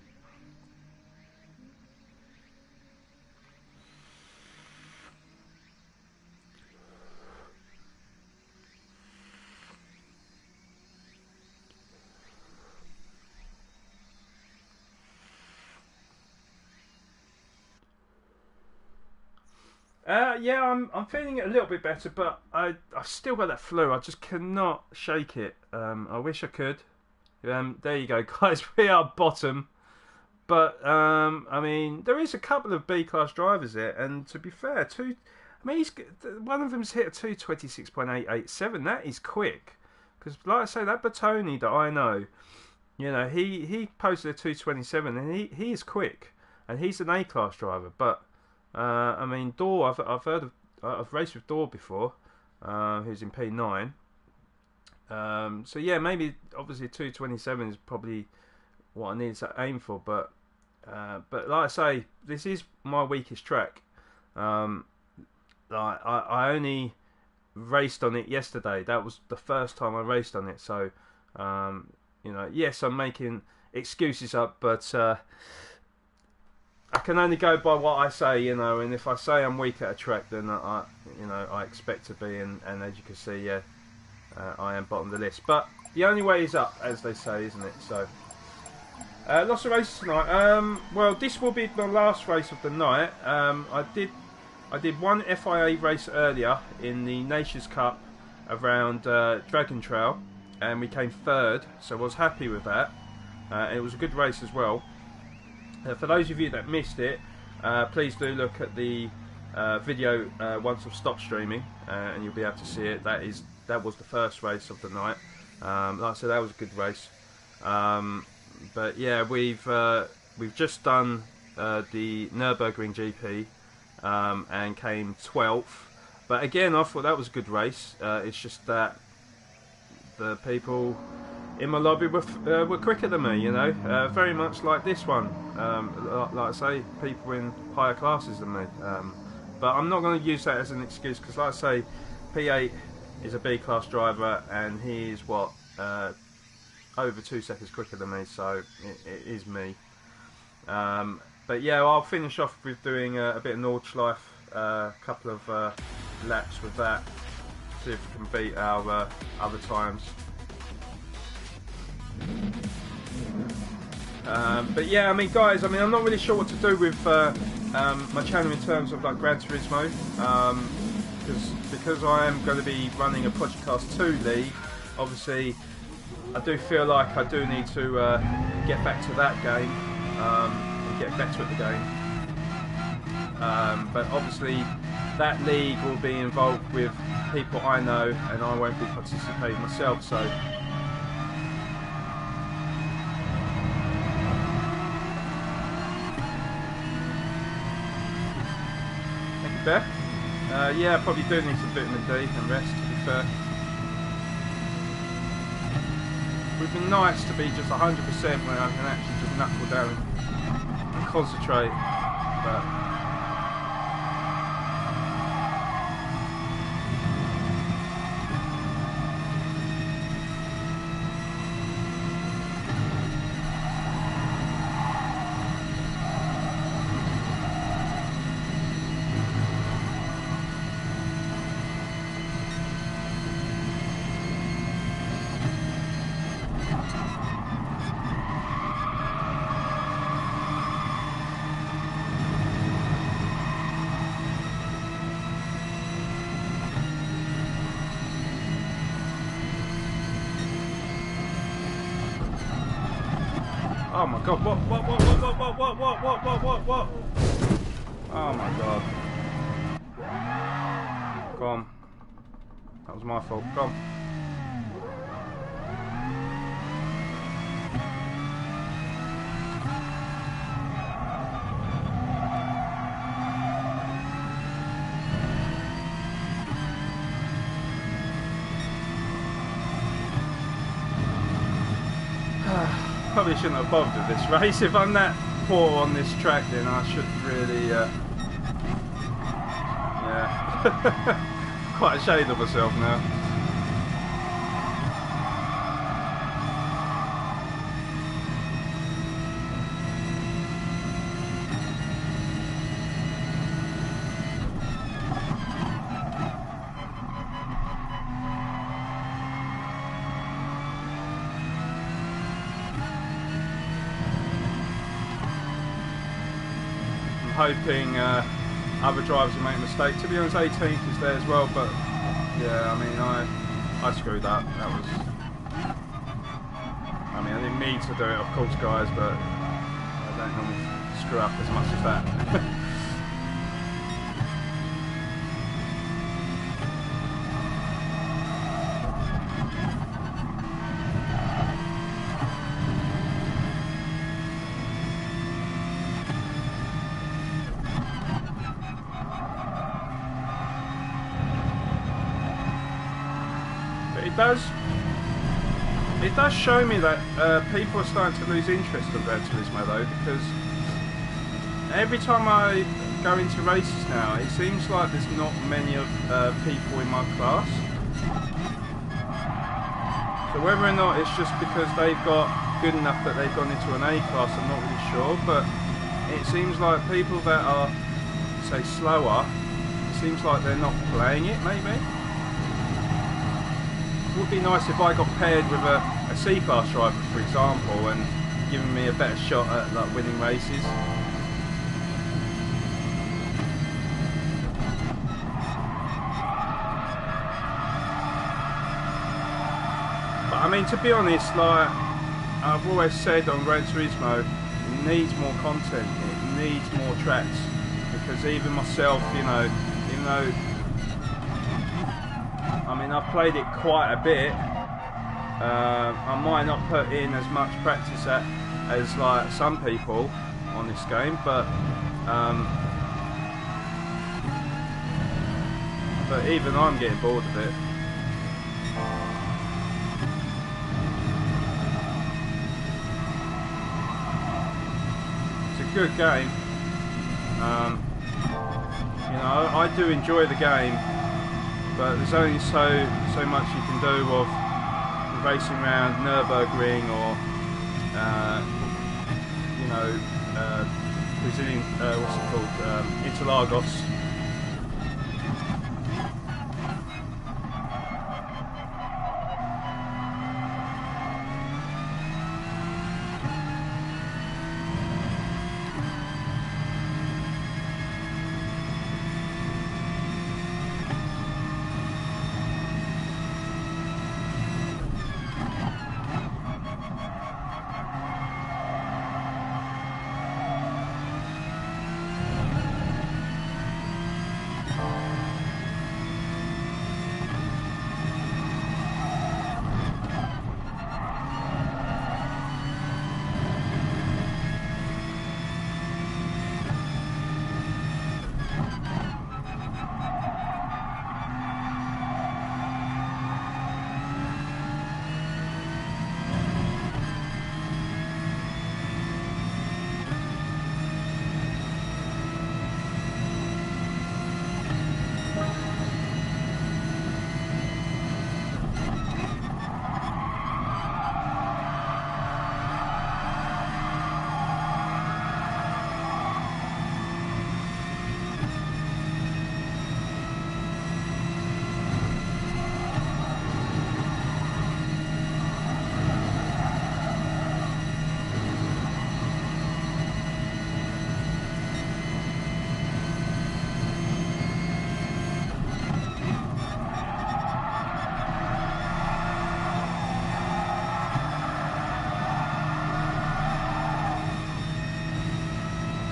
S1: Yeah, I'm feeling it a little bit better, but I still got that flu. I just cannot shake it. I wish I could. There you go, guys. We are bottom, but I mean, there is a couple of B class drivers here, and to be fair, I mean, one of them's hit a 2:26.887. That is quick, because like I say, that Bertoni that I know, you know, he posted a 2:27, and he is quick, and he's an A class driver, but. I mean, Dor. I've heard of. I've raced with Dor before, who's in P9. So yeah, maybe obviously 2:27 is probably what I need to aim for. But like I say, this is my weakest track. I only raced on it yesterday. That was the first time I raced on it. So you know, yes, I'm making excuses up, but. I can only go by what I say, you know, and if I say I'm weak at a track, then I expect to be, and as you can see, yeah, I am bottom of the list. But the only way is up, as they say, isn't it? So, lots of races tonight. Well, this will be the last race of the night. I did one FIA race earlier in the Nations Cup around Dragon Trail, and we came third, so I was happy with that. It was a good race as well. For those of you that missed it, please do look at the video once I've stopped streaming, and you'll be able to see it. That was the first race of the night. Like I said, that was a good race. But yeah, we've just done the Nürburgring GP and came 12th. But again, I thought that was a good race. It's just that the people in my lobby were quicker than me, you know, very much like this one. Like I say, people in higher classes than me. But I'm not going to use that as an excuse, because like I say, P8 is a B class driver, and he is over 2 seconds quicker than me, so it is me. But yeah, I'll finish off with doing a bit of Nordschleife, a couple of laps with that, see if we can beat our other times. But yeah, I mean, guys, I mean, I'm not really sure what to do with my channel in terms of like Gran Turismo, because I am going to be running a Project Cast 2 league. Obviously, I do feel like I do need to get back to that game and get better at the game. But obviously, that league will be involved with people I know, and I won't be participating myself. So. Fair. Yeah, I probably do need some vitamin D and rest, to be fair. It would be nice to be just 100% where I can actually just knuckle down and concentrate, but oh my god, what? Oh my god. Go on. That was my fault. Go on. Probably shouldn't have bothered with this race. If I'm that poor on this track, then I should really, yeah, quite ashamed of myself now. hoping other drivers will make a mistake. To be honest, 18th is there as well, but yeah, I mean, I screwed up. That was, I mean, I didn't mean to do it, of course, guys, but I don't normally screw up as much as that. It does show me that people are starting to lose interest in Gran Turismo though, because every time I go into races now, it seems like there's not many of people in my class. So whether or not it's just because they've got good enough that they've gone into an A class, I'm not really sure, but it seems like people that are, say, slower, it seems like they're not playing it, maybe. It would be nice if I got paired with a C-class driver, for example, and giving me a better shot at like winning races. But I mean, to be honest, like I've always said on Gran Turismo, it needs more content, it needs more tracks, because even myself, you know, even though I mean, I've played it quite a bit. I might not put in as much practice as like some people on this game, but even I'm getting bored of it. It's a good game. You know, I do enjoy the game. But there's only so much you can do of racing around Nürburgring or you know, Brazilian, what's it called, Interlagos.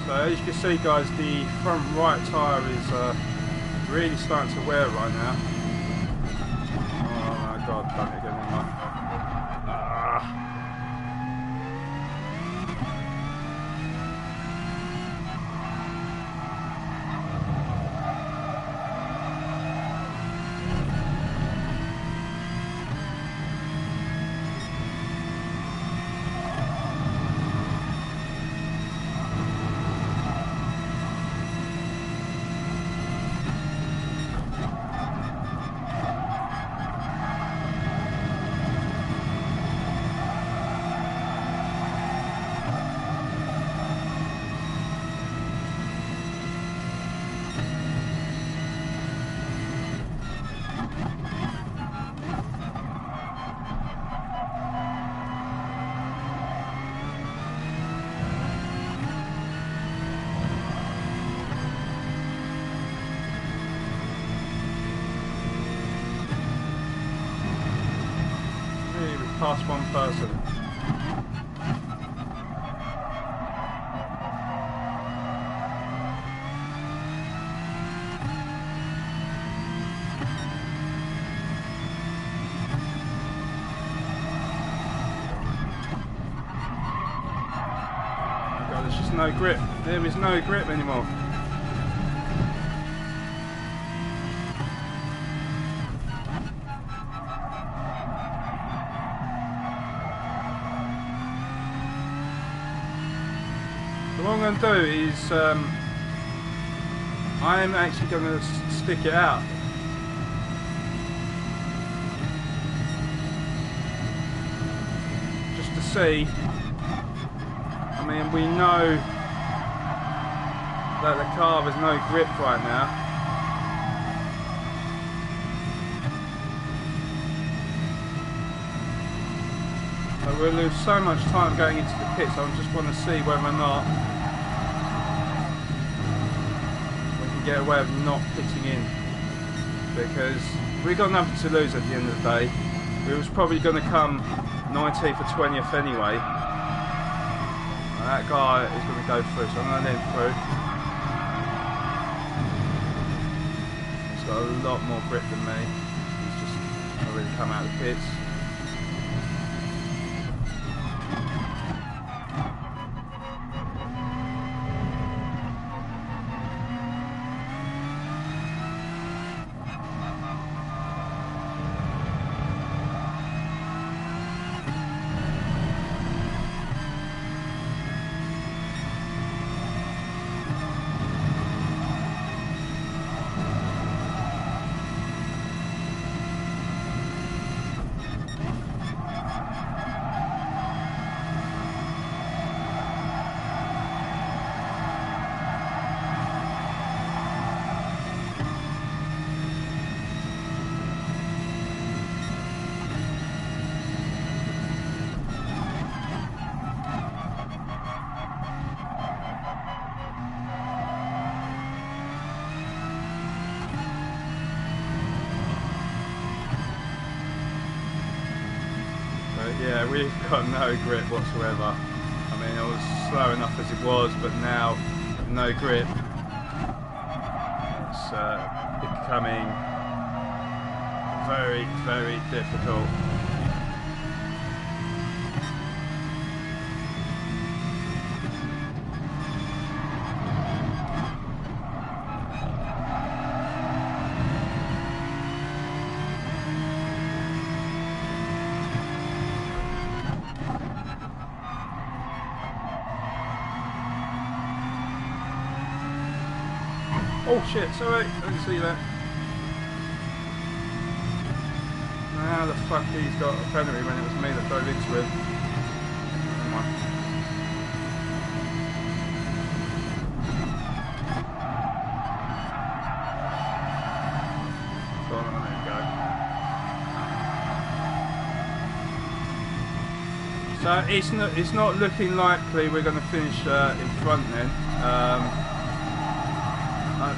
S1: As you can see, guys, the front right tyre is really starting to wear right now. Oh my god, done it again, haven't I? past one person. Oh God, there's just no grip. There is no grip anymore. What I'm going to do is I am actually going to stick it out. Just to see. I mean, we know that the car has no grip right now. So we'll lose so much time going into the pits. I just want to see whether or not we can get away with not pitting in, because we got nothing to lose at the end of the day. We was probably going to come 19th or 20th anyway. And that guy is going to go through, so I'm going to let him through. He's got a lot more grip than me. He's just already come out of the pits. Yeah, we've got no grip whatsoever. I mean, it was slow enough as it was, but now no grip. It's becoming very, very difficult. Oh shit, sorry, I didn't see that. How the fuck he's got a penalty when it was me that drove into him? Never mind. Go on, there we go. So it's not looking likely we're going to finish in front then.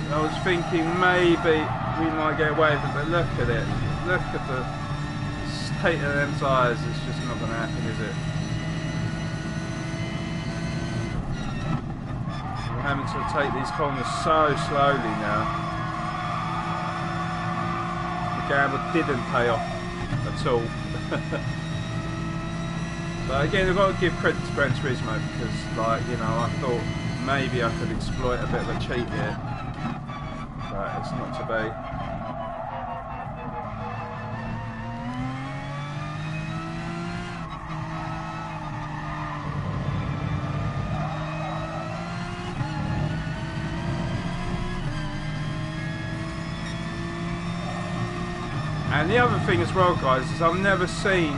S1: I was thinking maybe we might get away with it, but look at it. Look at the state of them tyres. It's just not going to happen, is it? We're having to take these corners so slowly now. The gamble didn't pay off at all. But again, I've got to give credit to Gran Turismo because, like, you know, I thought maybe I could exploit a bit of a cheat here. But it's not to be. And the other thing as well, guys, is I've never seen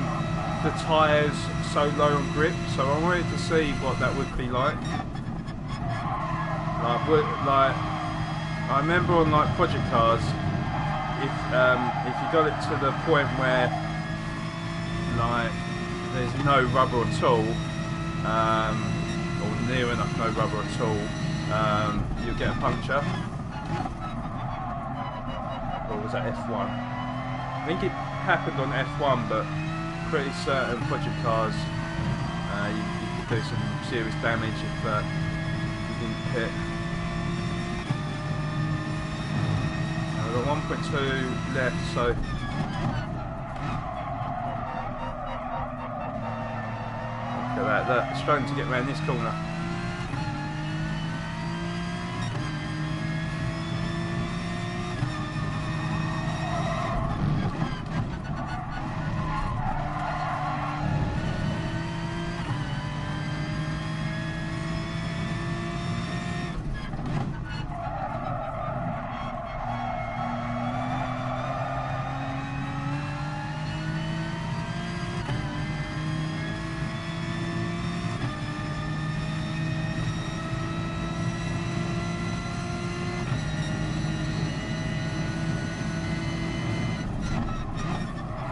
S1: the tyres so low on grip, so I wanted to see what that would be like. Like I remember on like project cars, if you got it to the point where like there's no rubber at all, or near enough no rubber at all, you'll get a puncture. Or was that F1? I think it happened on F1, but pretty certain project cars you could do some serious damage if you didn't hit. We've got 1.2 left, so look at that, struggling to get around this corner.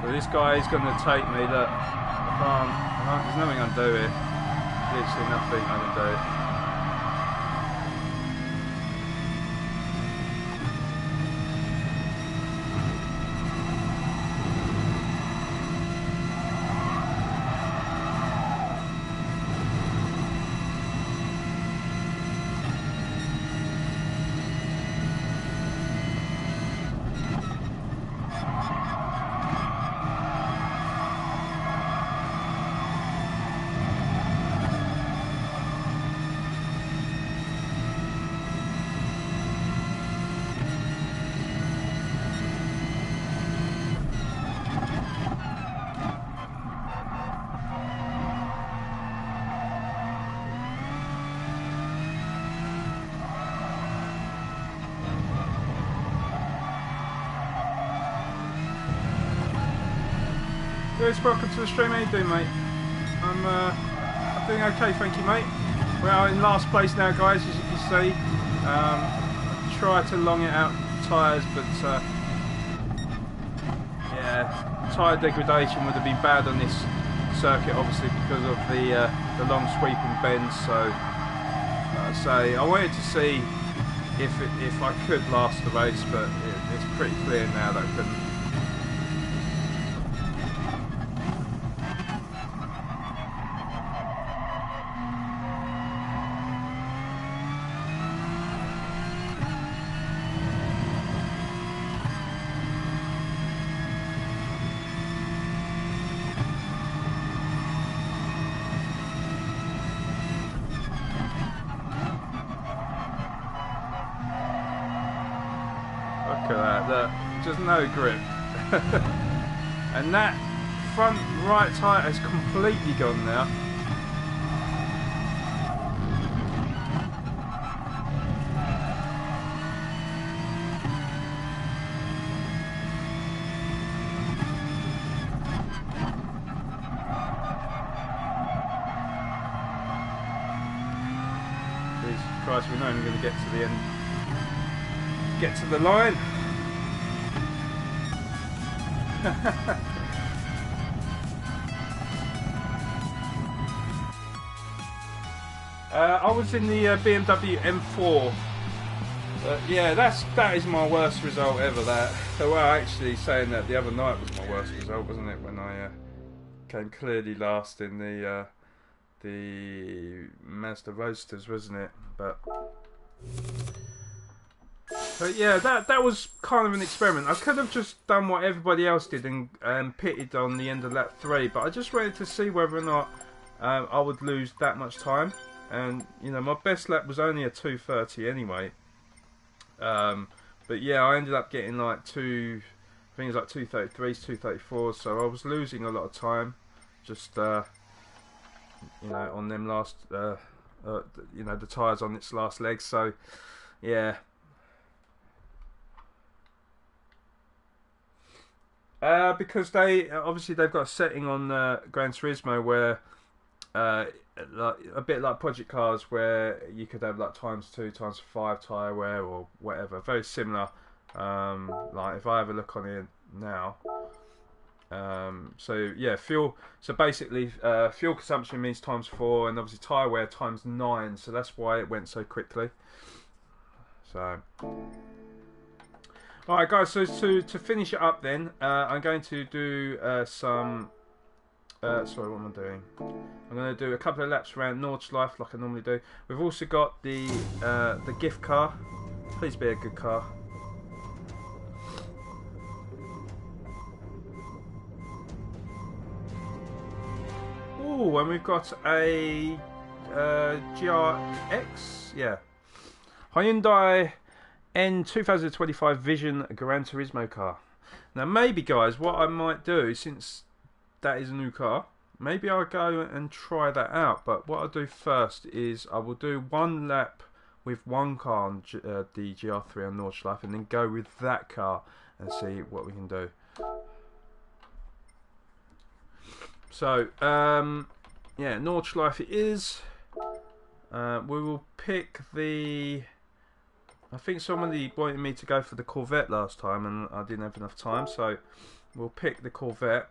S1: This guy is going to take me. Look, there's nothing I can do here. Literally nothing I can do. Lewis, welcome to the stream. How you doing, mate? I'm doing okay, thank you, mate. We're in last place now, guys, as you can see. I try to long it out tyres, but yeah, tyre degradation would have been bad on this circuit, obviously, because of the long sweeping bends. So, like I say, I wanted to see if I could last the race, but it's pretty clear now that I couldn't. Look at that, just no grip. And that front right tyre has completely gone now. Jesus Christ, we're not even going to get to the end. Get to the line. I was in the BMW M4. Yeah, that is my worst result ever. That. Well, actually, saying that the other night was my worst result, wasn't it? When I came clearly last in the Mazda Roadsters, wasn't it? But yeah, that was kind of an experiment. I could have just done what everybody else did and pitted on the end of lap 3, but I just wanted to see whether or not I would lose that much time. And you know, my best lap was only a 2:30 anyway. But yeah, I ended up getting like I think it was like 2:33s, 2:34. So I was losing a lot of time, just you know, on them last, you know, the tyres on its last legs. So yeah. Because they've got a setting on Gran Turismo where like, a bit like project cars, where you could have like ×2, ×5 tyre wear or whatever, very similar. Like if I have a look on here now, so yeah, fuel. So basically, fuel consumption means ×4, and obviously tyre wear ×9. So that's why it went so quickly. So. Alright guys, so to finish it up then, I'm going to do some Sorry, what am I doing? I'm going to do a couple of laps around Nordschleife like I normally do. We've also got the gift car. Please be a good car. Ooh, and we've got a GRX, yeah, Hyundai N 2025 Vision Gran Turismo car. Now, maybe, guys, what I might do, since that is a new car, maybe I'll go and try that out. But what I'll do first is I will do one lap with one car on the GR3 on Nordschleife, and then go with that car and see what we can do. So, yeah, Nordschleife it is. We will pick the... I think somebody wanted me to go for the Corvette last time, and I didn't have enough time, so we'll pick the Corvette.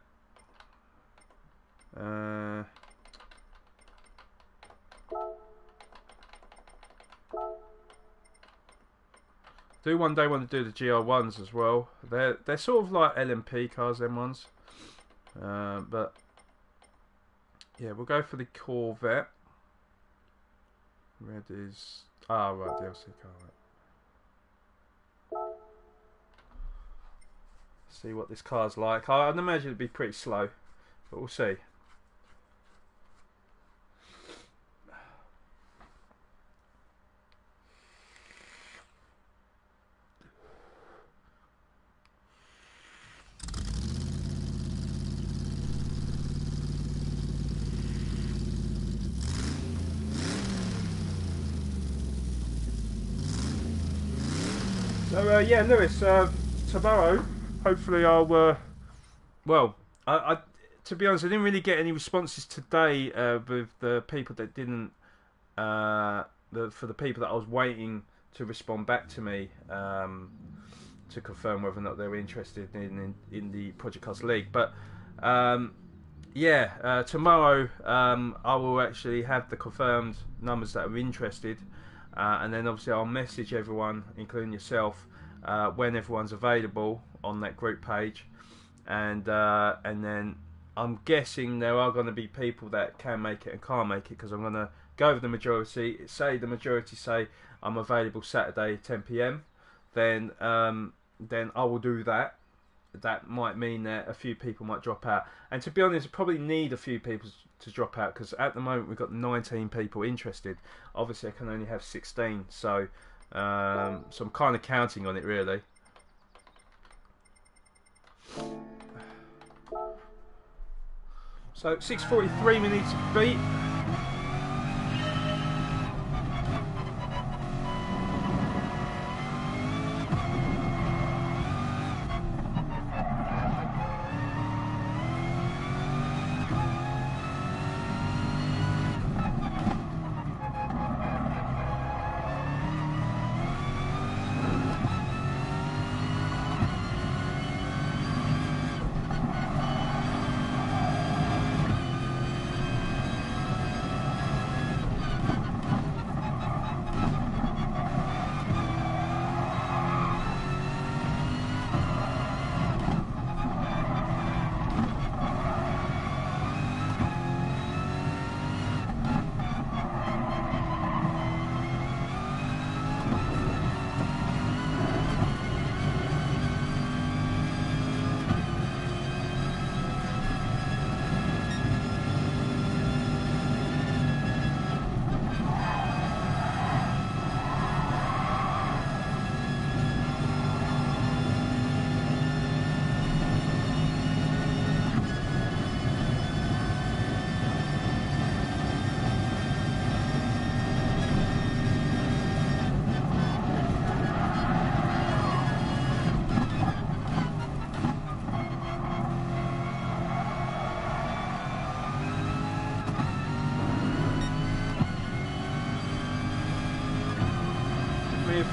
S1: Do one day want to do the GR1s as well. They're sort of like LMP cars, them ones. But yeah, we'll go for the Corvette. Red is right, DLC car. Right. See what this car's like. I'd imagine it'd be pretty slow, but we'll see. So yeah, Lewis, tomorrow, hopefully I'll, well, I to be honest, I didn't really get any responses today with the people that didn't, for the people that I was waiting to respond back to me to confirm whether or not they were interested in the Project Cars League. But yeah, tomorrow I will actually have the confirmed numbers that are interested. And then obviously I'll message everyone, including yourself, when everyone's available on that group page, and then I'm guessing there are going to be people that can make it and can't make it, because I'm going to go with the majority. Say the majority say I'm available Saturday 10 PM, then I will do that. That might mean that a few people might drop out, and to be honest, I probably need a few people to drop out, because at the moment we've got 19 people interested. Obviously I can only have 16, so I'm kind of counting on it, really. So 6:43 we need to beat.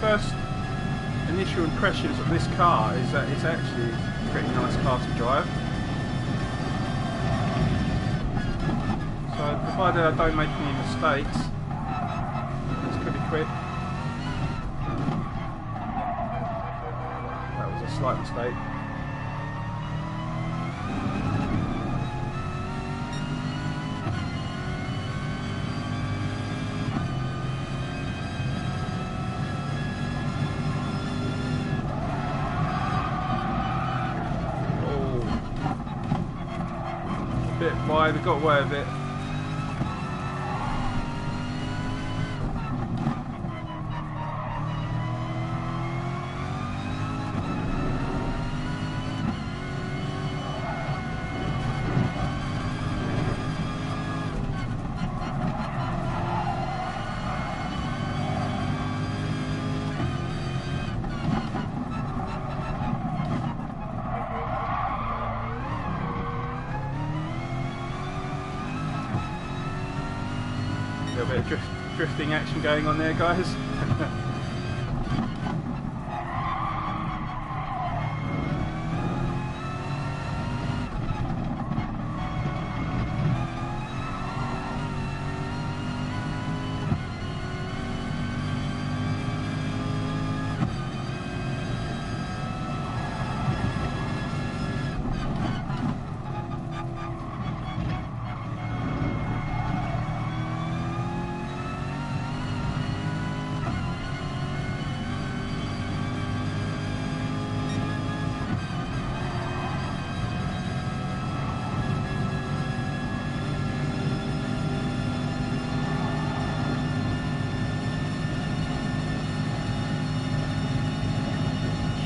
S1: First initial impressions of this car is that it's actually a pretty nice car to drive. So provided I don't make any mistakes, it's pretty quick. That was a slight mistake. wide. We got away with it. A little bit of drifting action going on there, guys.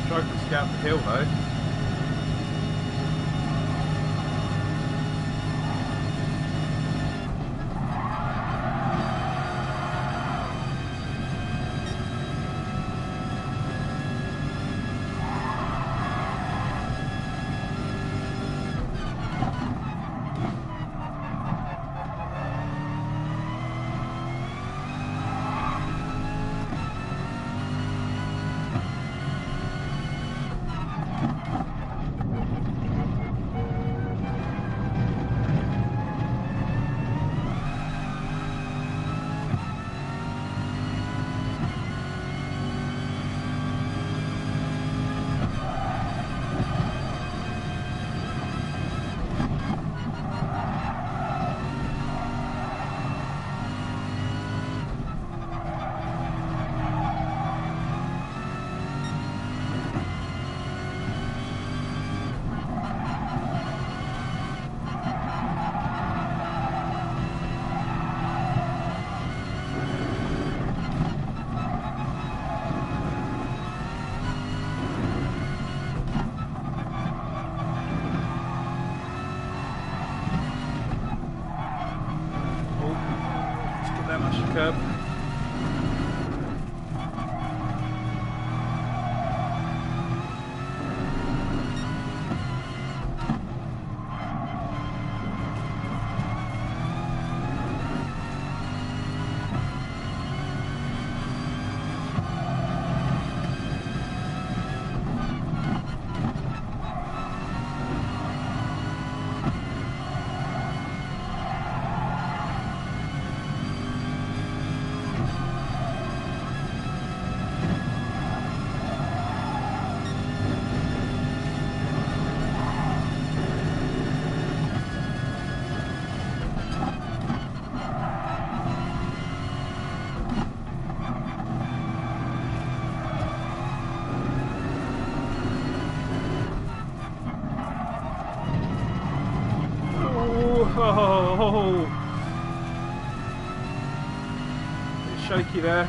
S1: Struggling to get up the hill though. Curb. Oh, bit shaky there.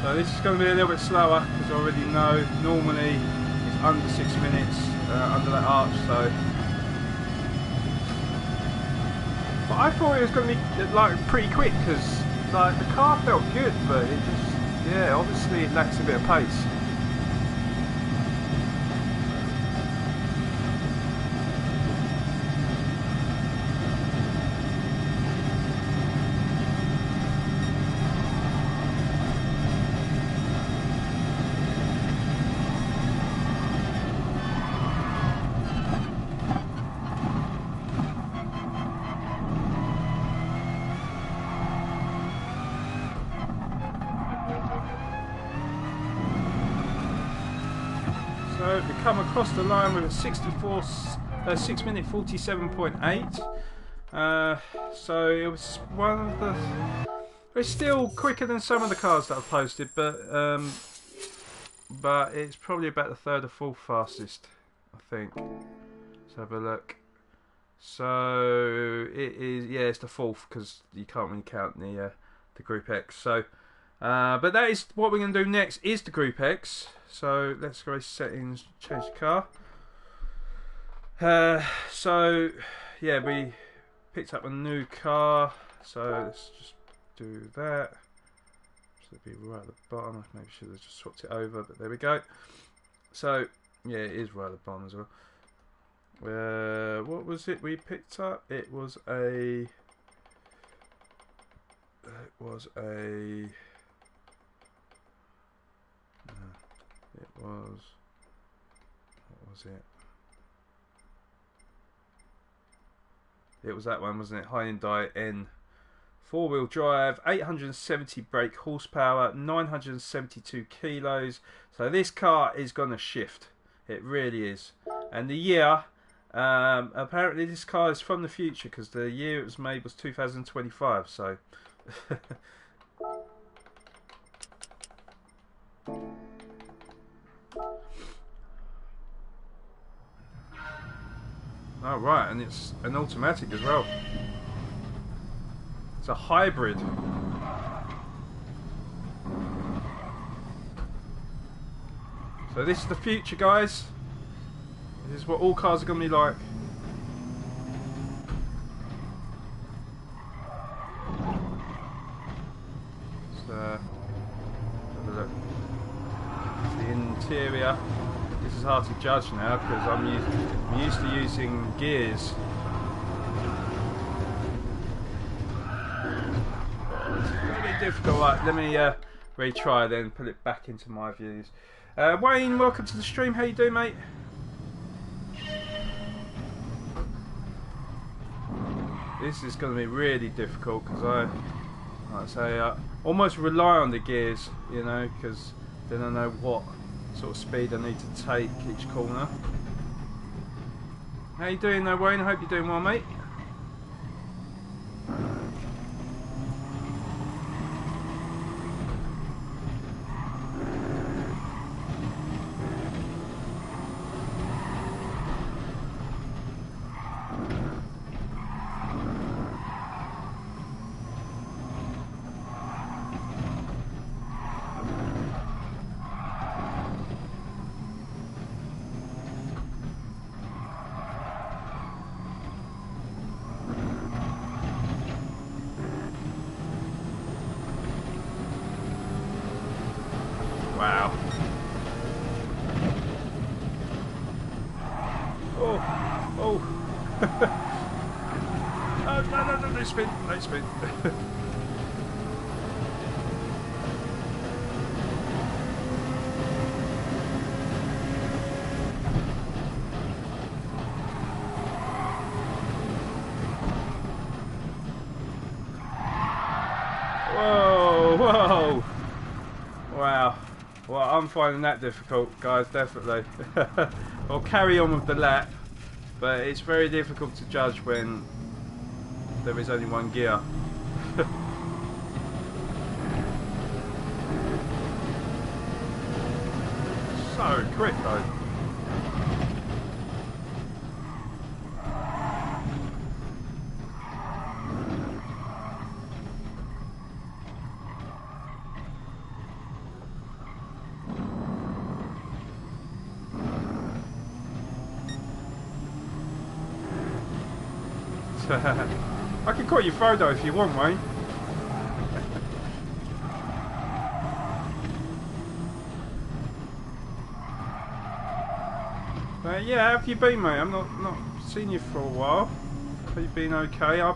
S1: So this is going to be a little bit slower because I already know normally it's under 6 minutes under that arch. So, but I thought it was going to be like pretty quick because like the car felt good, but it just, yeah, obviously it lacks a bit of pace. So we come across the line with a 6 minute 47.8. So it was one of the It's still quicker than some of the cars that I've posted, but it's probably about the third or fourth fastest, I think. Let's have a look. So it is, yeah, it's the fourth because you can't really count the Group X. So, but that is what we're going to do next. Is the Group X. So let's go to settings, change the car. So yeah, we picked up a new car. So let's just do that. So it'll be right at the bottom. Maybe should have just swapped it over, but there we go. So yeah, it is right at the bottom as well. What was it we picked up? It was a. What was it? It was that one, wasn't it? Hyundai N. 4-wheel drive, 870 brake horsepower, 972 kilos. So this car is going to shift. It really is. And the year, apparently this car is from the future because the year it was made was 2025. So. Oh right, and it's an automatic as well. It's a hybrid. So this is the future, guys. This is what all cars are going to be like. So, have a look. The interior. This is hard to judge now because I'm used to using gears. It's going to be difficult. Right, let me retry then, put it back into my views. Wayne, welcome to the stream. How you doing, mate? This is going to be really difficult because like I say, almost rely on the gears, you know, because then I know what sort of speed I need to take each corner. How you doing though, Wayne? I hope you're doing well, mate. Wow. Oh, oh. Oh, no, no spin, no spin. Whoa, whoa. Wow. Well, I'm finding that difficult, guys, definitely. I'll carry on with the lap, but it's very difficult to judge when there is only one gear. So quick though. I can call you Frodo if you want, Wayne. Yeah, how have you been, mate? I've not seen you for a while. Have you been okay? I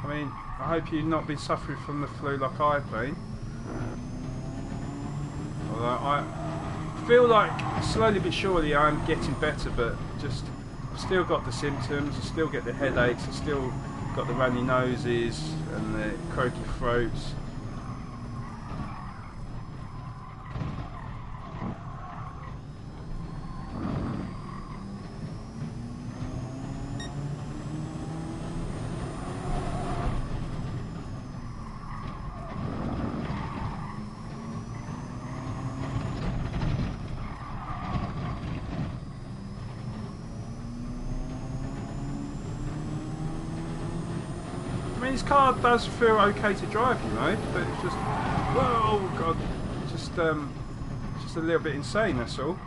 S1: mean, I hope you've not been suffering from the flu like I've been. Although I feel like slowly but surely I'm getting better, but just I've still got the symptoms. I still get the headaches. I still got the runny noses and the croaky throats. mean, his car does feel okay to drive, you know, but it's just, whoa, God, just a little bit insane, that's all.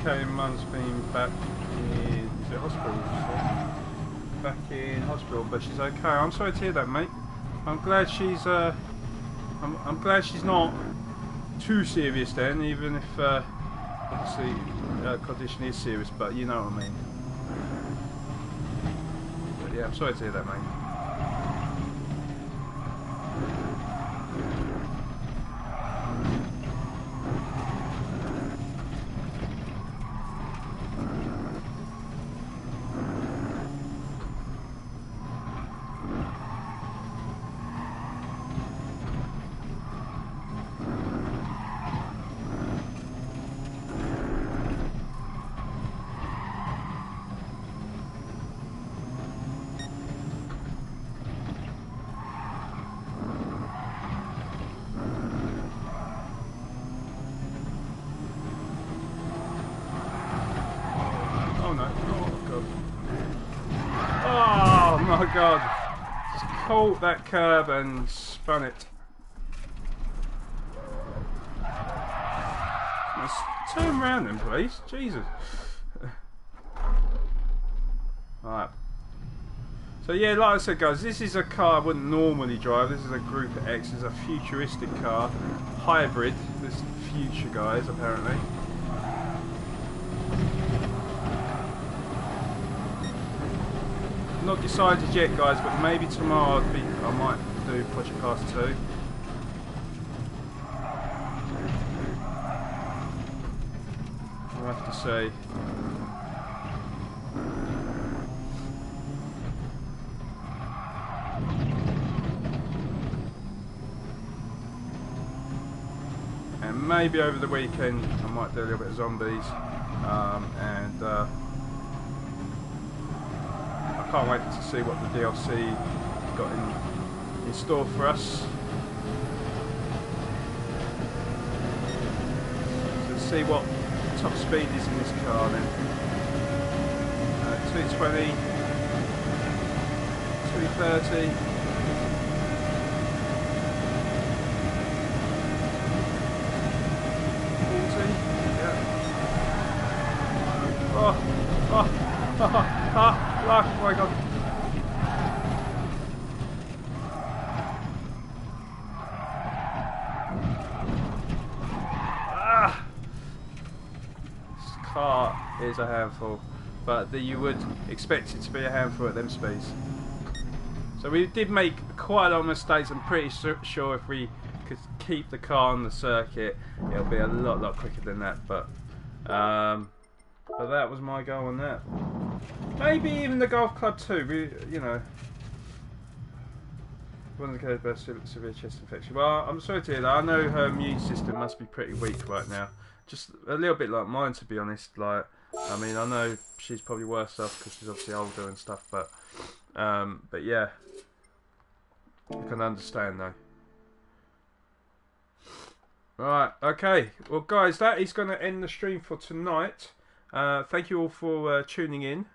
S1: Okay, Mum's been back in hospital. Back in hospital, but she's okay. I'm sorry to hear that, mate. I'm glad she's I'm glad she's not too serious then, even if obviously her condition is serious. But you know what I mean. But yeah, I'm sorry to hear that, mate. Oh my God, just caught that curb and spun it. Let's turn around then, please. Jesus. Alright. So yeah, like I said, guys, this is a car I wouldn't normally drive. This is a Group X. It's a futuristic car. Hybrid. This future, guys, apparently. Not decided yet, guys, but maybe tomorrow I might do Project Cars 2. I'll have to say. And maybe over the weekend I might do a little bit of zombies, and I can't wait to see what the DLC got in store for us. So let's see what top speed is in this car then. 220, 230. Oh my God. This car is a handful, but you would expect it to be a handful at them speeds. So we did make quite a lot of mistakes. I'm pretty sure if we could keep the car on the circuit, it'll be a lot quicker than that. But that was my go on that. Maybe even the Golf Club 2, you know. One of the best severe chest infection. Well, I'm sorry to hear that. I know her immune system must be pretty weak right now. Just a little bit like mine, to be honest. Like, I mean, I know she's probably worse off because she's obviously older and stuff. But yeah, I can understand though. Right, okay. Well, guys, that is going to end the stream for tonight. Thank you all for tuning in.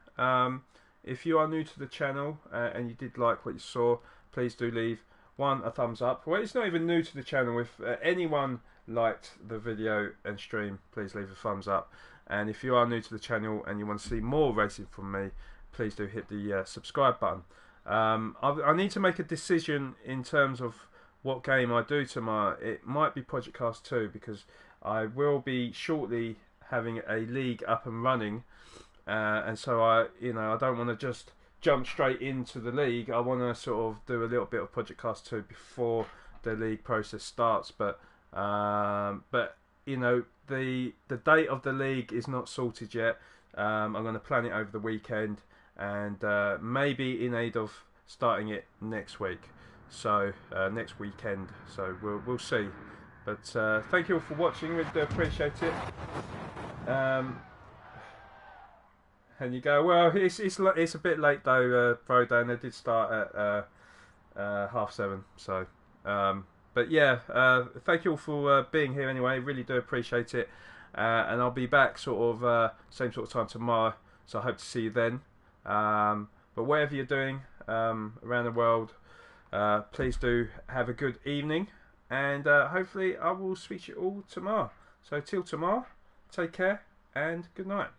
S1: If you are new to the channel and you did like what you saw, please do leave a thumbs up. Well, it's not even new to the channel. If anyone liked the video and stream, please leave a thumbs up. And if you are new to the channel and you want to see more racing from me, please do hit the subscribe button. I need to make a decision in terms of what game I do tomorrow. It might be Project Cast 2 because I will be shortly having a league up and running, and so I don't want to just jump straight into the league. I want to sort of do a little bit of Project Cast 2 before the league process starts. But the date of the league is not sorted yet. I'm going to plan it over the weekend, and maybe in aid of starting it next week. So next weekend. So we'll see. But thank you all for watching. Really do appreciate it. And you go, well, it's a bit late though, Brodan. They did start at 7:30. So, but yeah, thank you all for being here anyway. Really do appreciate it. And I'll be back sort of same sort of time tomorrow. So I hope to see you then. But whatever you're doing around the world, please do have a good evening. And hopefully I will speak to you all tomorrow. So till tomorrow, take care and good night.